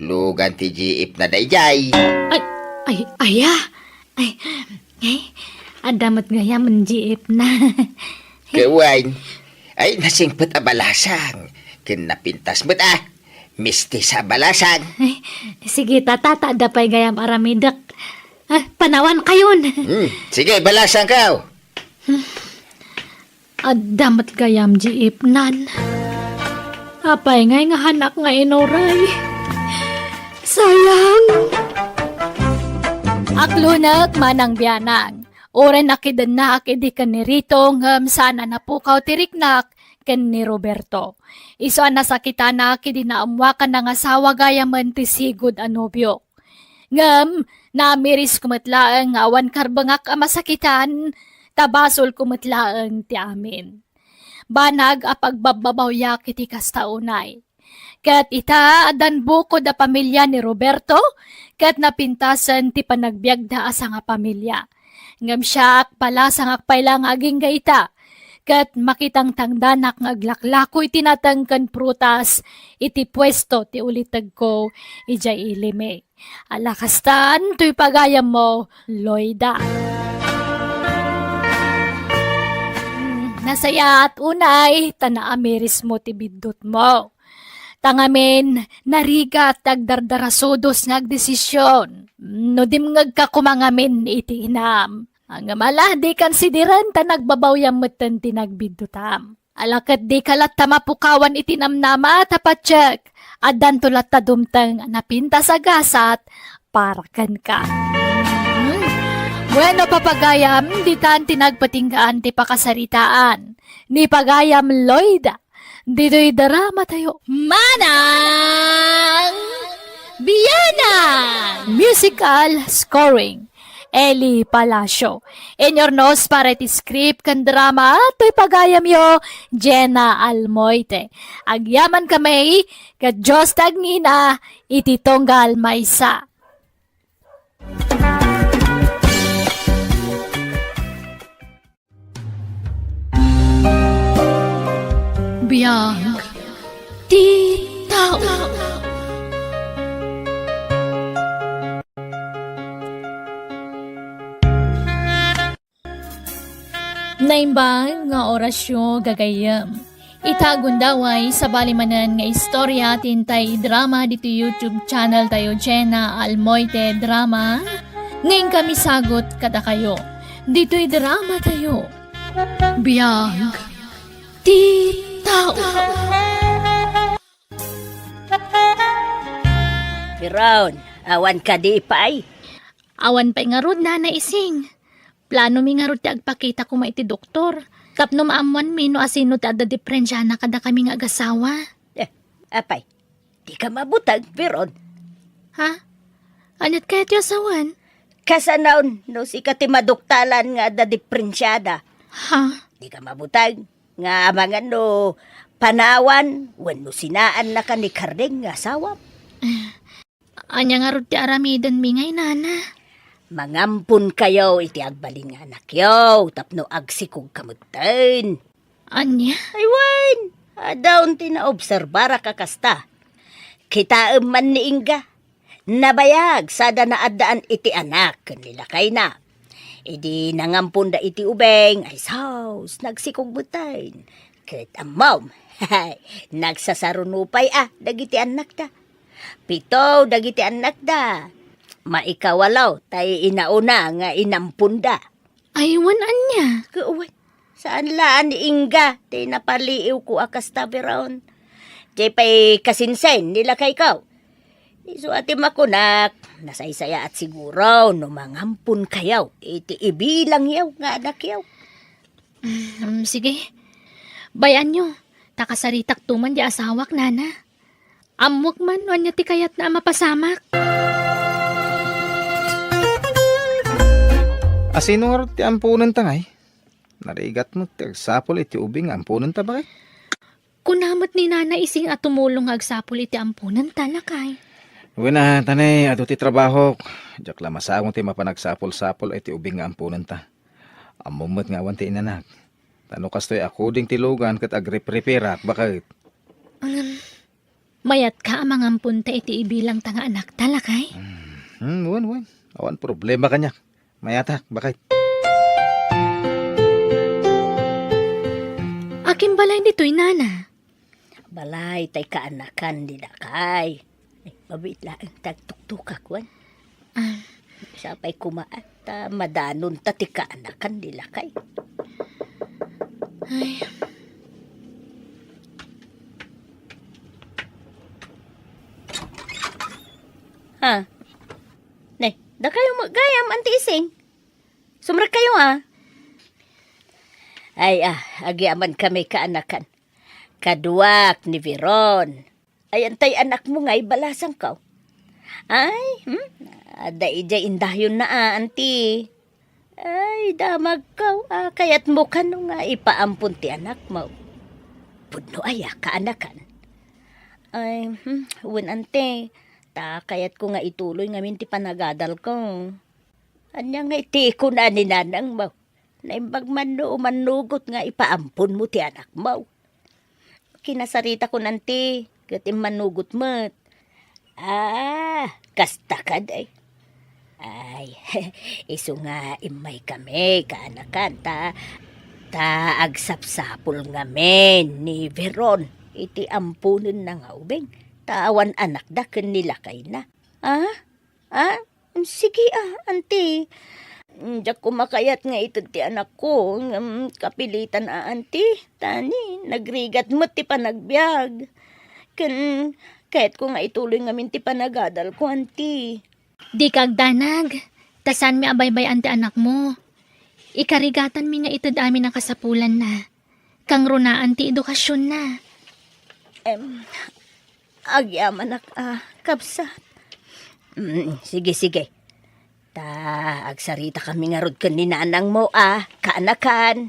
Lugan ti jiip na dayjay. Aya. Adamat gaya menjiip na. Kawan. Ay, nasingpot abalasang. Kinapintas mo't misti sa balasang. Sige, tata, dapay gayam aramidak. Panawan kayon. Sige, balasang ka. Adamat gayam jiip nan. Apay ngay nga hanak nga inoray. Sayang. Aklunak manang biyanang. Oren akidan na akidi kan ni Rito ngam sana na pukaw tiriknak ken ni Roberto. Iso an nasakita na akidi na amwakan ng asawa gaya man ti sigud anobyo. Ngam namiris kumatlaang awan karbangak amasakitan tabasol kumatlaang ti amin. Banag apagbababawya kiti kastaunay. Kat ita adan bukod a pamilya ni Roberto kat napintasan ti panagbiag da asa nga pamilya. Ngam siyak pala sangakpay lang aging gaita. Kat makitang tangdanak ng aglaklako'y tinatangkan prutas, iti pwesto ti ulitag ko, ijay ilime. Alakastan, to'y pagayam mo, Loida. Nasaya at unay, tanaamiris mo ti bidot mo. Tangamin, nariga at tagdardarasodos ngagdesisyon. No dim ngagkakumangamin iti inam. Ang amala, di kansidiran ta nagbabawyan mo't tinagbidutam. Alakat di kalat tamapukawan itinamnama tapatsyak. Adan tulat tadumtang napinta sa gasat para kan ka. Bueno, papagayam, di tan tinagpatinggaan ti pakasaritaan. Ni pagayam Loida. Dito'y darama tayo. Manang Biyana! Musical scoring. Eli Palacio. In your nose para iti script kan drama to'y pagayam yo Jenna Almoite. Agyaman kami kat Diyos tagnina iti tonggal maysa. Biyang di tao. Naimbang nga orasyon gagayam. Itagundaway sa balimanan nga istorya tintay drama dito YouTube channel tayo Jenna Almoite Drama. Ngayon kami sagot kada kayo. Dito'y drama tayo. Biyang di tao. Piron, awan ka di pa ay. Awan pa'y nga rod na naising. Plano mi nga ro ti agpakita ko maiti doktor. Tapno maamuan mi no asino ti adda diferensya na kada kami nga agasawa. Apay, di ka mabutag, Piron. Ha? Anyat kaya ti asawan? Kasanaon, no si ka ti maduktalan nga da diferensyada. Ha? Di ka mabutag. Nga amangan no panawan, wano sinaan na ka ni Kardeng nga asawa. Anya nga ro ti aramidan mi ngay nana. Mangampun kayo iti agbalin nga anak yaw, tapno agsikog kamutin. Anya? Aywan, adaon tinaobserbara kakasta. Kita man ni Inga, nabayag sada na adaan iti anak, nilakay na. Idi nangampun da iti ubeng, ay saus, nagsikog butain. Kit ang mom, nagsasarunupay dagiti anak da. Pito, dagiti anak da. Maikawalaw, tayo inauna nga inampunda. Aywan anya. Kuwan, saan laan ni Inga? Di napaliiw ko akas tabiron. Di pa'y kasinsen nila kay ikaw. Iso ati makunak, nasaysaya at siguro no mangampun kayaw. Iti ibilang yaw nga anak yaw. Sige. Bayan nyo. Takasaritak tuman di asawak nana. Amwak man anya ti kayat na mapasamak. Asino nga ti ampunan tangay? Narigat mo ti agsapol iti ubing ampunan ta bakit? Kunamat ni nana ising at tumulong agsapol iti ampunan talakay. Uwi na, tanay, ato ti trabaho. Diyak lang masagong ti mapanagsapol-sapol ay ti ubing nga ampunan ta. Amumot nga awan ti inanak. Tano kastoy ako ding tilugan kat agre-preparak, bakit? Mayat ka amang ampunta iti ibilang tanga anak talakay. Wan. Awan problema kanyak. Mayatak, bakit? Akin balay dito'y nana. Balay, tay kaanakan di na kay. Ay, mabit lang tagtuktukak wan. Sapay kumaat, madanon ta ti kaanakan di lakay. Ha? Nay, da kayo magayam, anti ising. Sumra kayo Ay agyaman kami kaanakan. Kaduak ni Veron. Ay, antay anak mo nga'y balasang ka. Ay, daijay indahyon na anti. Ay, damag ka. Kaya't mo ka nung nga ipaampun ti anak mo. Pudno kaanakan. Ay, ante. Kayat ko nga ituloy ngamin ti panagadal ko. Anya nga iti ko na ni nanang mo. Naimbag manugot nga ipaampun mo ti anak mo. Kinasarita ko nanti, katim manugot mo't. Kasta ka day. Ay, iso nga imay kami, kaanakan, ta agsapsapol nga men ni Veron. Iti ampunin na nga ubing, tawan anak da kanila kay na. Sige auntie. Diyak kumakayat nga ito ti anak ko. Kapilitan auntie. Tani, nagrigat mo ti panagbiag. Kahit ko nga ituloy ngamin ti panagadal ko, auntie. Di kag danag. Tasan mi abaybay ante anak mo. Ikarigatan mi nga ito dami ng kasapulan na. Kang runaan ti edukasyon na. Agyaman kapsat. Sige. Agsarita kami nga rod kan ni nanang mo, kaanakan.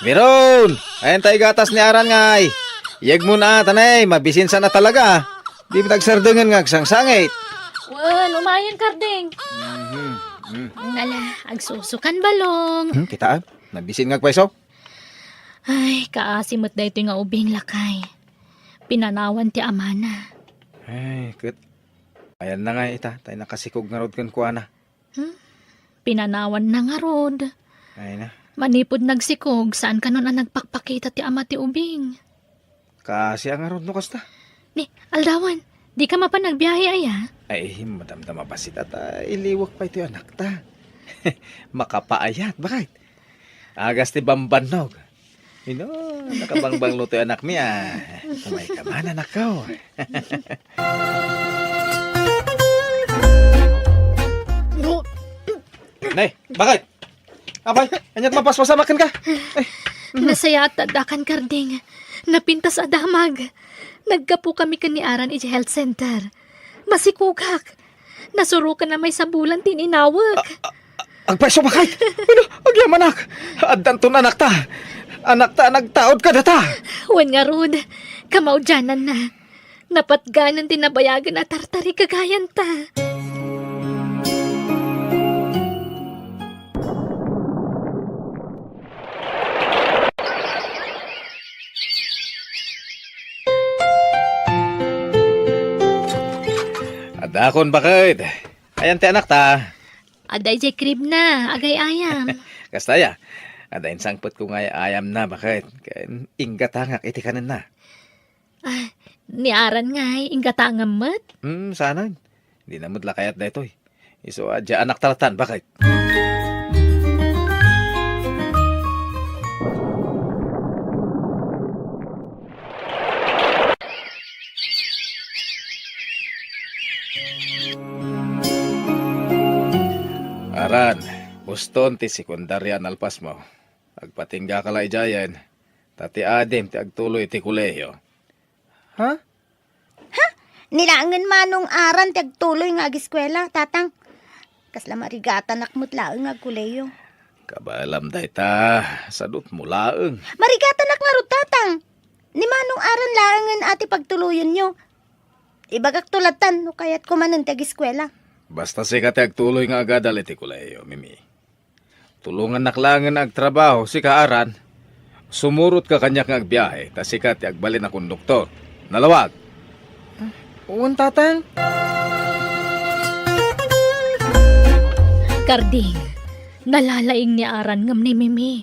Meron! Ayan tayo gatas ni Aran ngay. Iyag mo na, tanay, mabisinsa na talaga. Di mo nagsardengan nga, sangsangit. Umayan karding. Nala, agsusukan balong. Kita, nabisin nga pweso. Ay, kaasimot da ito nga ubing lakay. Pinanawan ti amana. Ay, kut. Ayan na nga ita, tayo nakasikog nga rod kan kuha na. Pinanawan na nga rod. Ay na. Manipod nagsikog, saan ka nun ang nagpakpakita ti ama ti ubing? Kasi ang rod no kasta. Ni, aldawan, di ka mapanagbiyahe aya? Ay, madamdama pa si tata. Iliwak pa ito yung anak ta. Makapaayat, bakit? Agas ti bambanog. Nakabangbang luto yung anak niya. Kumay ka man, anak ko. Nay, bakit? Abay, anyat mapaspasamakan ka. Nasaya at adakan karding. Napintas adamag. Naggapo kami kaniaran iti health center. Masikugak. Nasurukan na may sabulan tininawag. Agpaiso bakit? Agyaman anak. Addan to na anak ta. Anak ta, nagtaod ka data. Wan nga rod. Kamaudyanan na. Napatganan tinabayagan at tartari kagayan ta. Adakon bakit? Ayan ti anak ta. Aday jay krib na, agay ayam. Kastaya. Adain sangpot ko nga ayam na bakit? Inggat hangak iti kanan na. Niaran ngay, ingatangam mat. Sana. Hindi na mudla kayat na ito. Iso adya anak talatan, bakit? Aran, Boston ti sekundarya nalpas mo. Agpatingga ka la ijayan. Tati adem ti agtuloy ti kuleyo. Ha? Nilangan manong aran ti agtuloy nga agiskwela, tatang. Kasla marigatan akmut laeng nga kuleyo. Kabalam day ta, sadot mo laeng. Marigatan Anak nga ro, tatang. Ni manong aran laangan ati pagtuluyon nyo. Ibagak tulatan, no kaya't kumanan tag-eskwela. Basta si kati agtuloy nga agadal iti kuleyo, Mimi. Tulungan naklangan agtrabaho si kaaran. Sumurot ka kanya nga agbiyahe, ta si kati agbalin na konduktor. Nalawag. Uwan, tatang. Karding, nalalaing ni Aran ngam ni Mimi.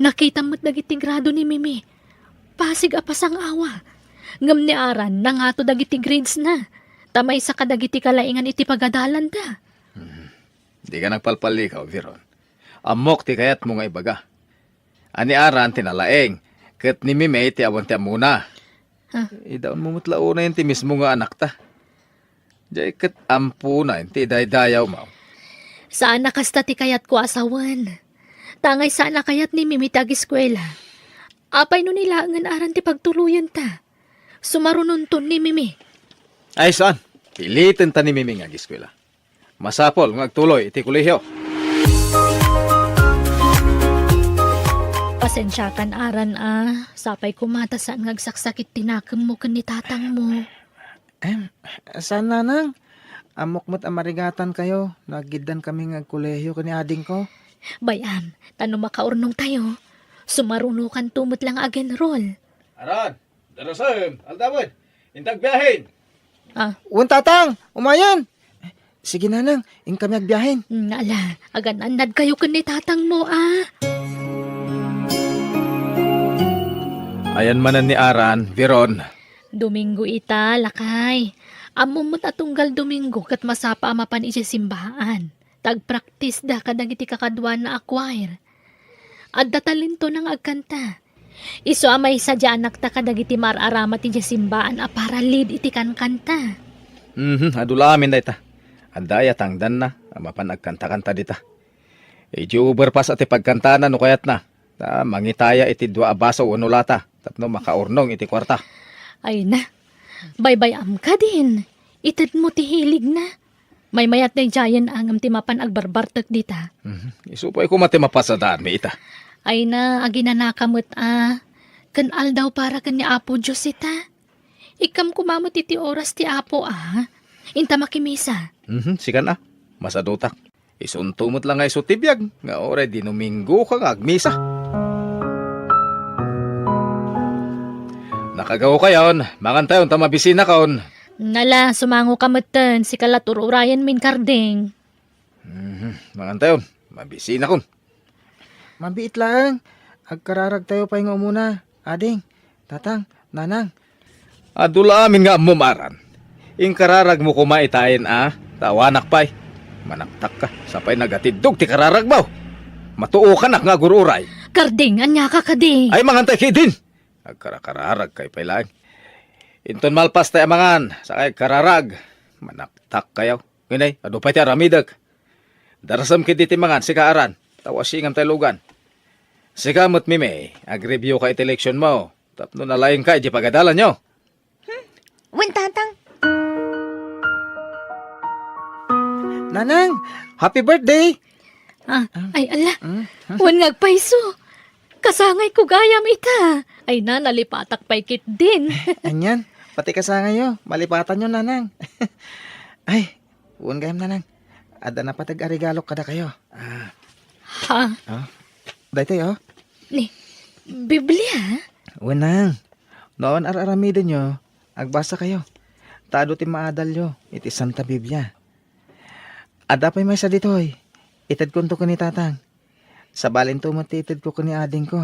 Nakita mo't dagiti grado ni Mimi. Pasig apasang awa. Ngam ni Aran, nangato dagiti grades na. Tamay sa kadagiti kalaingan iti pagadalan da. Di ka nagpalpalikaw, Viron. Amok ti kayat mo nga ibaga. Ani Aran tinalaeng, kat ni Mimi ti awan ti amuna. Idaon mo mutlaon na yun ti mismo nga anak ta. Diyay kat ampu na yun ti daydayaw mo. Saan nakasta ti kayat ko asawan? Tangay saan na kayat ni Mimi tag-eskwela. Apay no nilangan aran ti pagtuluyan ta. Sumarununton ni Mimi. Ay saan? Pilitin ta ni Mimi nga giskwela. Masapol nga agtuloy iti kolehiyo. Pasensya kan aran sapay kumata saan ngagsaksakit tinakam mo kan ni tatang mo. Saan, nanang? Amok mo't amarigatan kayo. Naggidan kami nga kolehiyo kani ading ko. Bayan, tano makaurnong tayo. Sumarunukan tumot lang agenrol. Aran, darasam, aldamod, intag biyahin. Uwan, tatang. Umayan. Sige, nanang. Ing kami agbiyahin. Ala, agan anad kayo kan ni tatang mo Ayan manan ni Aran, Viron. Domingo ita, lakay. Amumot atunggal Domingo kat masapa amapan iti simbahan. Tag-practice da kadang iti kakadwa na acquire. Adda talento ng agkanta. Iso amay sadya anak ta kadang iti mararamat iti simbahan para lead iti kankanta. Adulamin da ita. Andaya tangdan na, amapan agkanta-kanta dita. Iti uberpas ati pagkantana no kayat na. Mangitaya iti dua abaso unulata. Tapno makaurnong iti kwarta. Ay na, baybayam ka din. Itad mo ti hilig na. May mayat na jayan angam ti mapan agbarbartak dita. Isupay ko mati mapasadaan mi ita. Ay na, aginanakamot kan aldaw para kan ni Apo Diyos ita. Ikam kumamot iti oras ti Apo Inta makimisa. Sikan masadutak. Isuntumot lang nga iso tibiyag. Nga oray di Domingo ka nga agmisa. Nakagaw kayon, mangantayon tamabisina kaon. Nala, sumango kamatan, si kalatururayan min karding. Mangantayon, mabisina kon. Mabiit lang. Agkararag tayo pa nga muna. Ading, tatang, nanang. Adula amin nga mumaran. Ing kararag mo kumaitayin tawanak pay. Manaktak ka, sapay nagatidog ti kararag mo. Matuo ka nga gururay. Karding, anya ka kading. Ay mangantay kidin. Agkarakararag kay pailang. Inton malpas tayo amangan, sakay kararag. Manaktak kayo. Nginay, ado pa ti aramidag. Darasam kiti ti mangan, si kaaran. Tawasingam tayo lugan. Si kamot Mimi, ag-review ka iti eleksyon mo. Tapno nalaing ka, di pagadalan nyo. Uwan, tatang. Nanang, happy birthday! Ay ala, wan ngagpaiso. Kasangay ko gayam ita. Ay na, nalipatak pay kit din. Anyan, pati kasangay yo. Malipatan nyo, nanang. Ay, uwan gayam, nanang. Ada na patag arigalo kada kayo. Dahito yo. Ni, Biblia? Uwan nang. Noon araramidin nyo, agbasa kayo. Tado ti maadal yo, iti Santa Biblia. Ada pa'y may sa ditoy. Itad ko ni tatang. Sa balin tumatitid ko ni ading ko.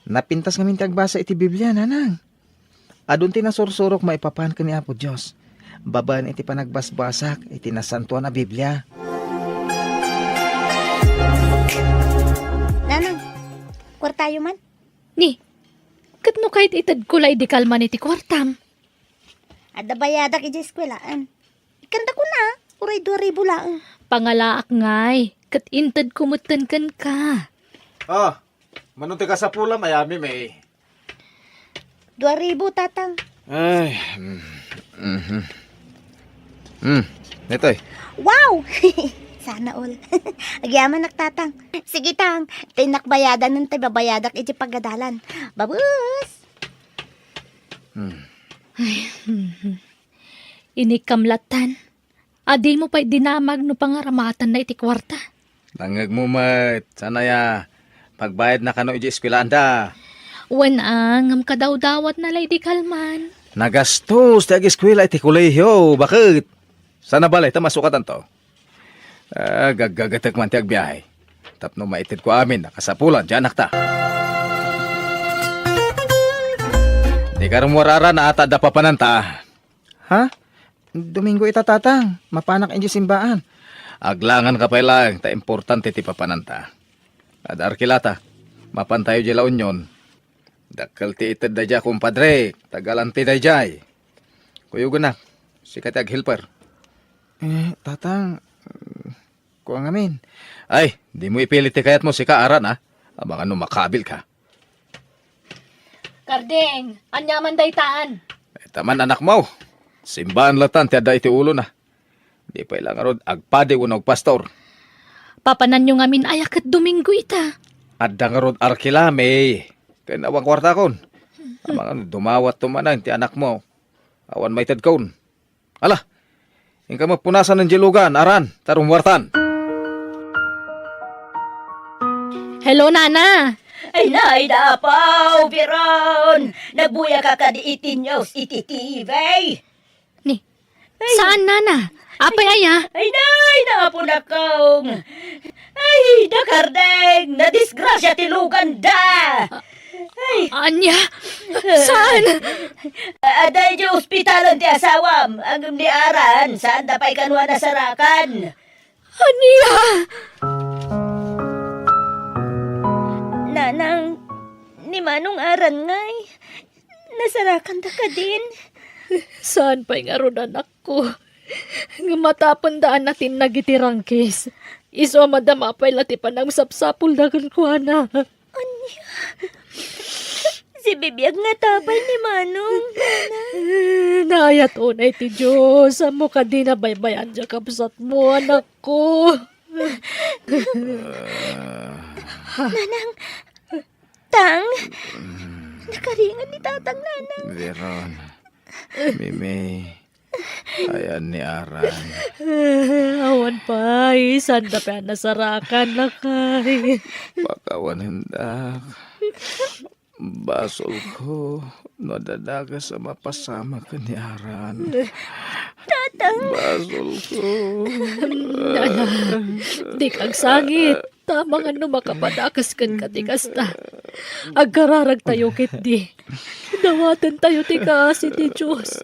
Napintas kami tagbasa iti Biblia, nanang. Adun ti nasursurok maipapan ka ni Apo Diyos. Babaan iti panagbasbasak, iti nasantuan na Biblia. Nanang, kwartayo man. Ni, katno kahit itad kulay di kalman iti kwartam. Ada bayadak iti eskwelaan. Ikanta ko na, uray 2,000 lang. Pangalaak ngay, kat intad kumutan kan ka. Manunti ka sa pula, mayami may. 2,000, tatang. Ay, Ito Wow! Sana all. Agyaman naktatang. Sige tang, tinakbayadan nun tayo babayadak iti pagadalan. Babus! Inikamlatan. Adi mo pa'y dinamag no pangaramatan na iti kwarta. Langag mo, mat. Sana ya. Pagbayad na kano iji eskwelahan da. Wen ang kadawdawat na lady kalman. Nagastos ti ag-eskwela iti kolehiyo. Bakit? Sana balay ta masukatan to. Gaggagatak man ti agbiyahe. Tapno maitid ko amin nakasapulan di anak ta. Di ka rumurara na ata da papananta. Ha? Domingo itatatang. Mapanak inyo simbaan. Aglangan ka pa lang, ta importante ti papananta. Ad arkilata, mapantayo di laon yon. Dakal ti itad da dya kumpadre, tagalanti da jay. Kuyugo na, sikat ag helper. Tatang, kuha ngamin. Ay, di mo ipilit ti kayat mo si Kaaran ha. Abang ano makabil ka. Kardeng, anyaman daytaan. Taman anak mo, simbahan latan ti ada iti ulo na. Di pa ilang arod, agpade unog pastor. Papanan nyo ngamin ayak at Domingo ita. Adda nga rod arkilame. Kaya nawang kwarta kon. Amang ano, dumawat tumanan ti anak mo. Awan may tad kon. Ala, yung ka mapunasan ng jilugan, aran, tarong wartan. Hello, Nana. Ay nay dapaw, Biron! Nabuya ka kadiitin nyo iti TV! Ni, saan, Nana? Apay aya? Ay nay, napon akong! Ay, dakardeng! Nadisgrasya tilugan da! Anya? Saan? Aday di ospitalan ti asawam, ang di aran, saan dapay kanwa nasarakan? Anya? Nanang, ni Manong aran ngay, nasarakan da ka din. Saan pa'y nga ron anak ko? Matapandaan natin nagitirangkis. Iso madama pa'y lati pa ng sapsapul na kuana. Anya? Si bibiyag nga tabay ni Manong. Naayat unay ti Diyos. Amo ka di na baybayan dya kapsat mo, anak ko. Nanang, Tang, nakaringan ni Tatang Nanang. Veron, Mimi, ayan ni Aran. Awan pa, isan na pa nasarakan na kay. Pakawan hendak. Basol ko, nadadaga sa mapasama ka ni Aran. Tatang, Basol ko. Di kang sangit. Tama nga no makapadakas kan katikas na. Agkararag tayo kit di. Dawatan tayo ti kasi ti Diyos.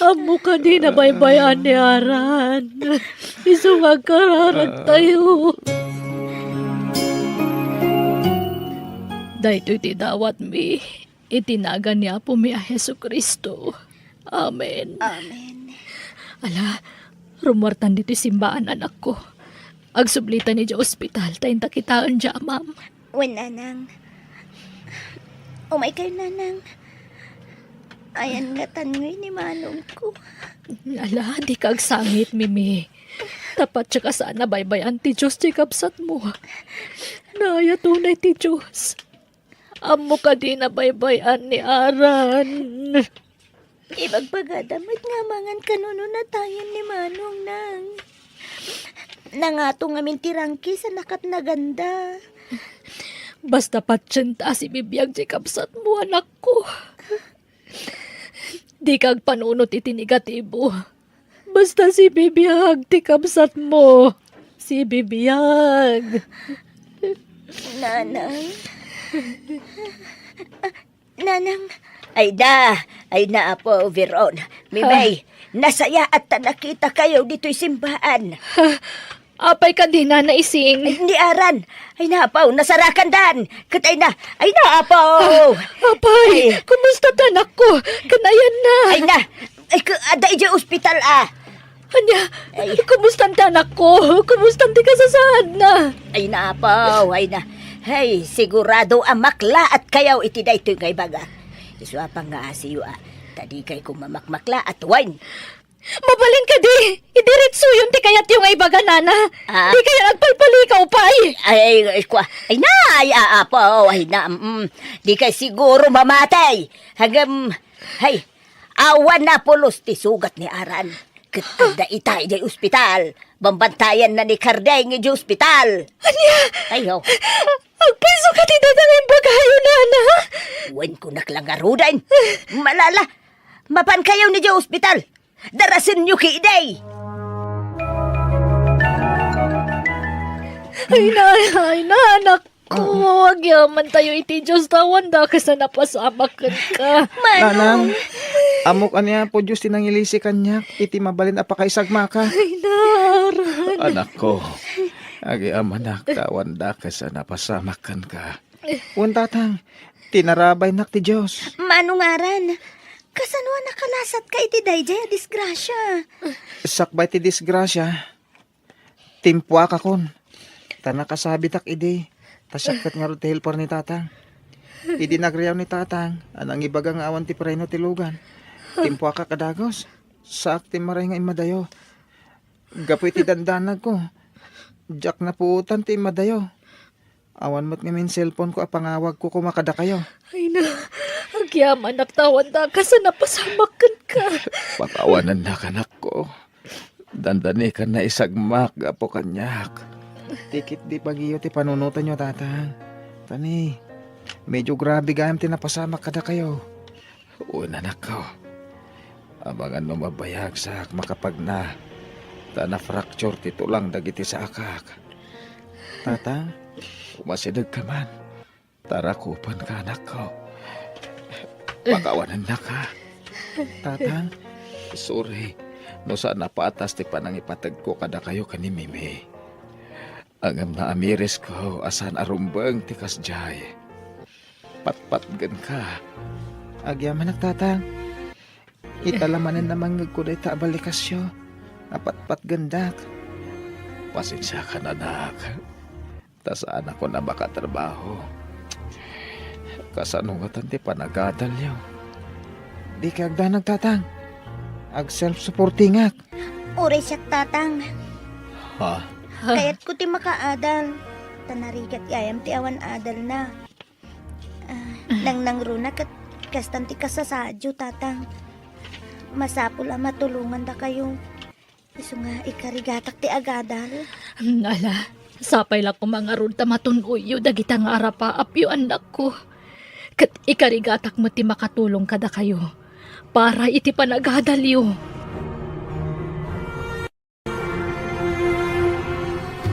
Amo ka di na baybayan ni Aran. Isong agkararag tayo. Dahito iti dawat mi. Itinaga niya po mi a Heso Kristo. Amen. Amen. Ala, rumwartan dito simbaan anak ko. Agsublitan ni Dya ospital, tayong takitaan dya, ma'am. Wen Nanang. Umay kayo Nanang. Ayan nga tangoy ni Manong ko. Ala, di kag sangit, Mimi. Tapat siya ka sana baybayan ti Diyos, di kapsat mo. Naya tunay ti Diyos. Amo ka di na baybayan ni Aran. Ibagpagadamat nga mangan kanuno na tayo ni Manong nang. Nangato nga mintirangki sa nakat na ganda. Basta patsyenta si bibiyag di kapsat mo, anak ko. Di kag panunot iti negatibo. Basta si bibiyag di kapsat mo. Si bibiyag. Nanang. Nanang. Ay na po, Veron. Mimay, nasaya at nakita kayo dito'y simbahan. Apay ka di na naising. Ay, hindi aran. Ay naapaw, nasarakan dan. Katay na. Ay naapaw. Apay, kumusta tanak ko? Kanayan na. Ay na. Ay, ada ija ospital ah. Anya, Ay. kumusta tanak ko? Kumusta ti kasasaan na? Ay naapaw, ay na. Hey, sigurado amakla at kayaw iti daytoy kay baga. Iswa pa nga asiyo ah. Tadi kay kumamakmakla at wine. Mabalin ka di. Idiretso yun di kayat yung ay baga nana. Ah. Di kaya nagpalpalikaw pa Ay na, apo, ay na, di kay siguro mamatay. Hagam, hay, awan na pulos ti sugat ni Aran. Katanda itay di ospital. Bambantayan na ni Karday ng di ospital. Anya, Ayo, agpiso ka ti dadalhin bagayo nana. wen ko naklangarudan. Malala, mapan kayo ni di ospital. Darasin nyo ki iday. Ay na, anak ko. Wag yaman tayo iti Diyos tawan da kasi napasamakan ka. Nanang, amok anya po Diyos tinangilisi kanya, iti mabalin apakaisagma ka. Ay na, Aran. Anak ko, agi amanak tawan da kasi napasamakan ka. Un tatang, tinarabay nak ti Diyos. Manungaran, kasano nakalasat ka iti dayjay disgrasya. Sakbay ti disgrasya, timpwa ka kon. Tanakasabi tak idi, tasyakat nga ro ti helper ni tatang. Idi nagriyaw ni tatang, anang ibaga nga awan ti preno ti lugan. Timpwa ka kadagos, saak ti maray nga imadayo. Gapoy ti dandanag ko, jak na puutan ti imadayo. Awan mo't nga min cellphone ko apangawag ko kumakada kayo. Ay na, agyaman naktawan da kasi napasamakan ka. Patawanan na kanak ko. Dandani ka na isagmak, gapo kanyak. Tikit di pagiyo ti panunutan nyo, tatang. Tani, medyo grabe gayam ti napasamak kada kayo. Una na ko. Abangan mo mabayag sak makapag na. Na fracture ti tulang dagiti sa akak. Tatang, umasidag ka man. Tarakupan ka, anak ko. Pakawanan na ka. Tatang, sorry. No saan napaatas ti panangipatag ko kada kayo kani Mimi. Angam na amiris ko asan arumbang ti kasjay. Patpatgan ka. Agyaman tatang. Italamanan namang ngagkuday ta abalikasyo. Napatpat gandak. Pasensya ka na, anak. Tasaan ako na makatrabaho. Kasanungatan ti panagadal yaw. Di ka agda nagtatang. Ag self-supporting ak. Uri siya tatang, Ha? kayat ko ti makaadal. Tanarigat yayam ti awan adal na. Nang nangruna kat kastan ti kasasadyo tatang. Masapul ang matulungan da kayo. Iso nga ikarigatak ti agadal. Ala, sapay lang ko mga ron ta matunuyo dagita nga arapa apyo anak ko. Kat ikarigatak mo ti makatulong kada kayo. Para iti panagadalyo.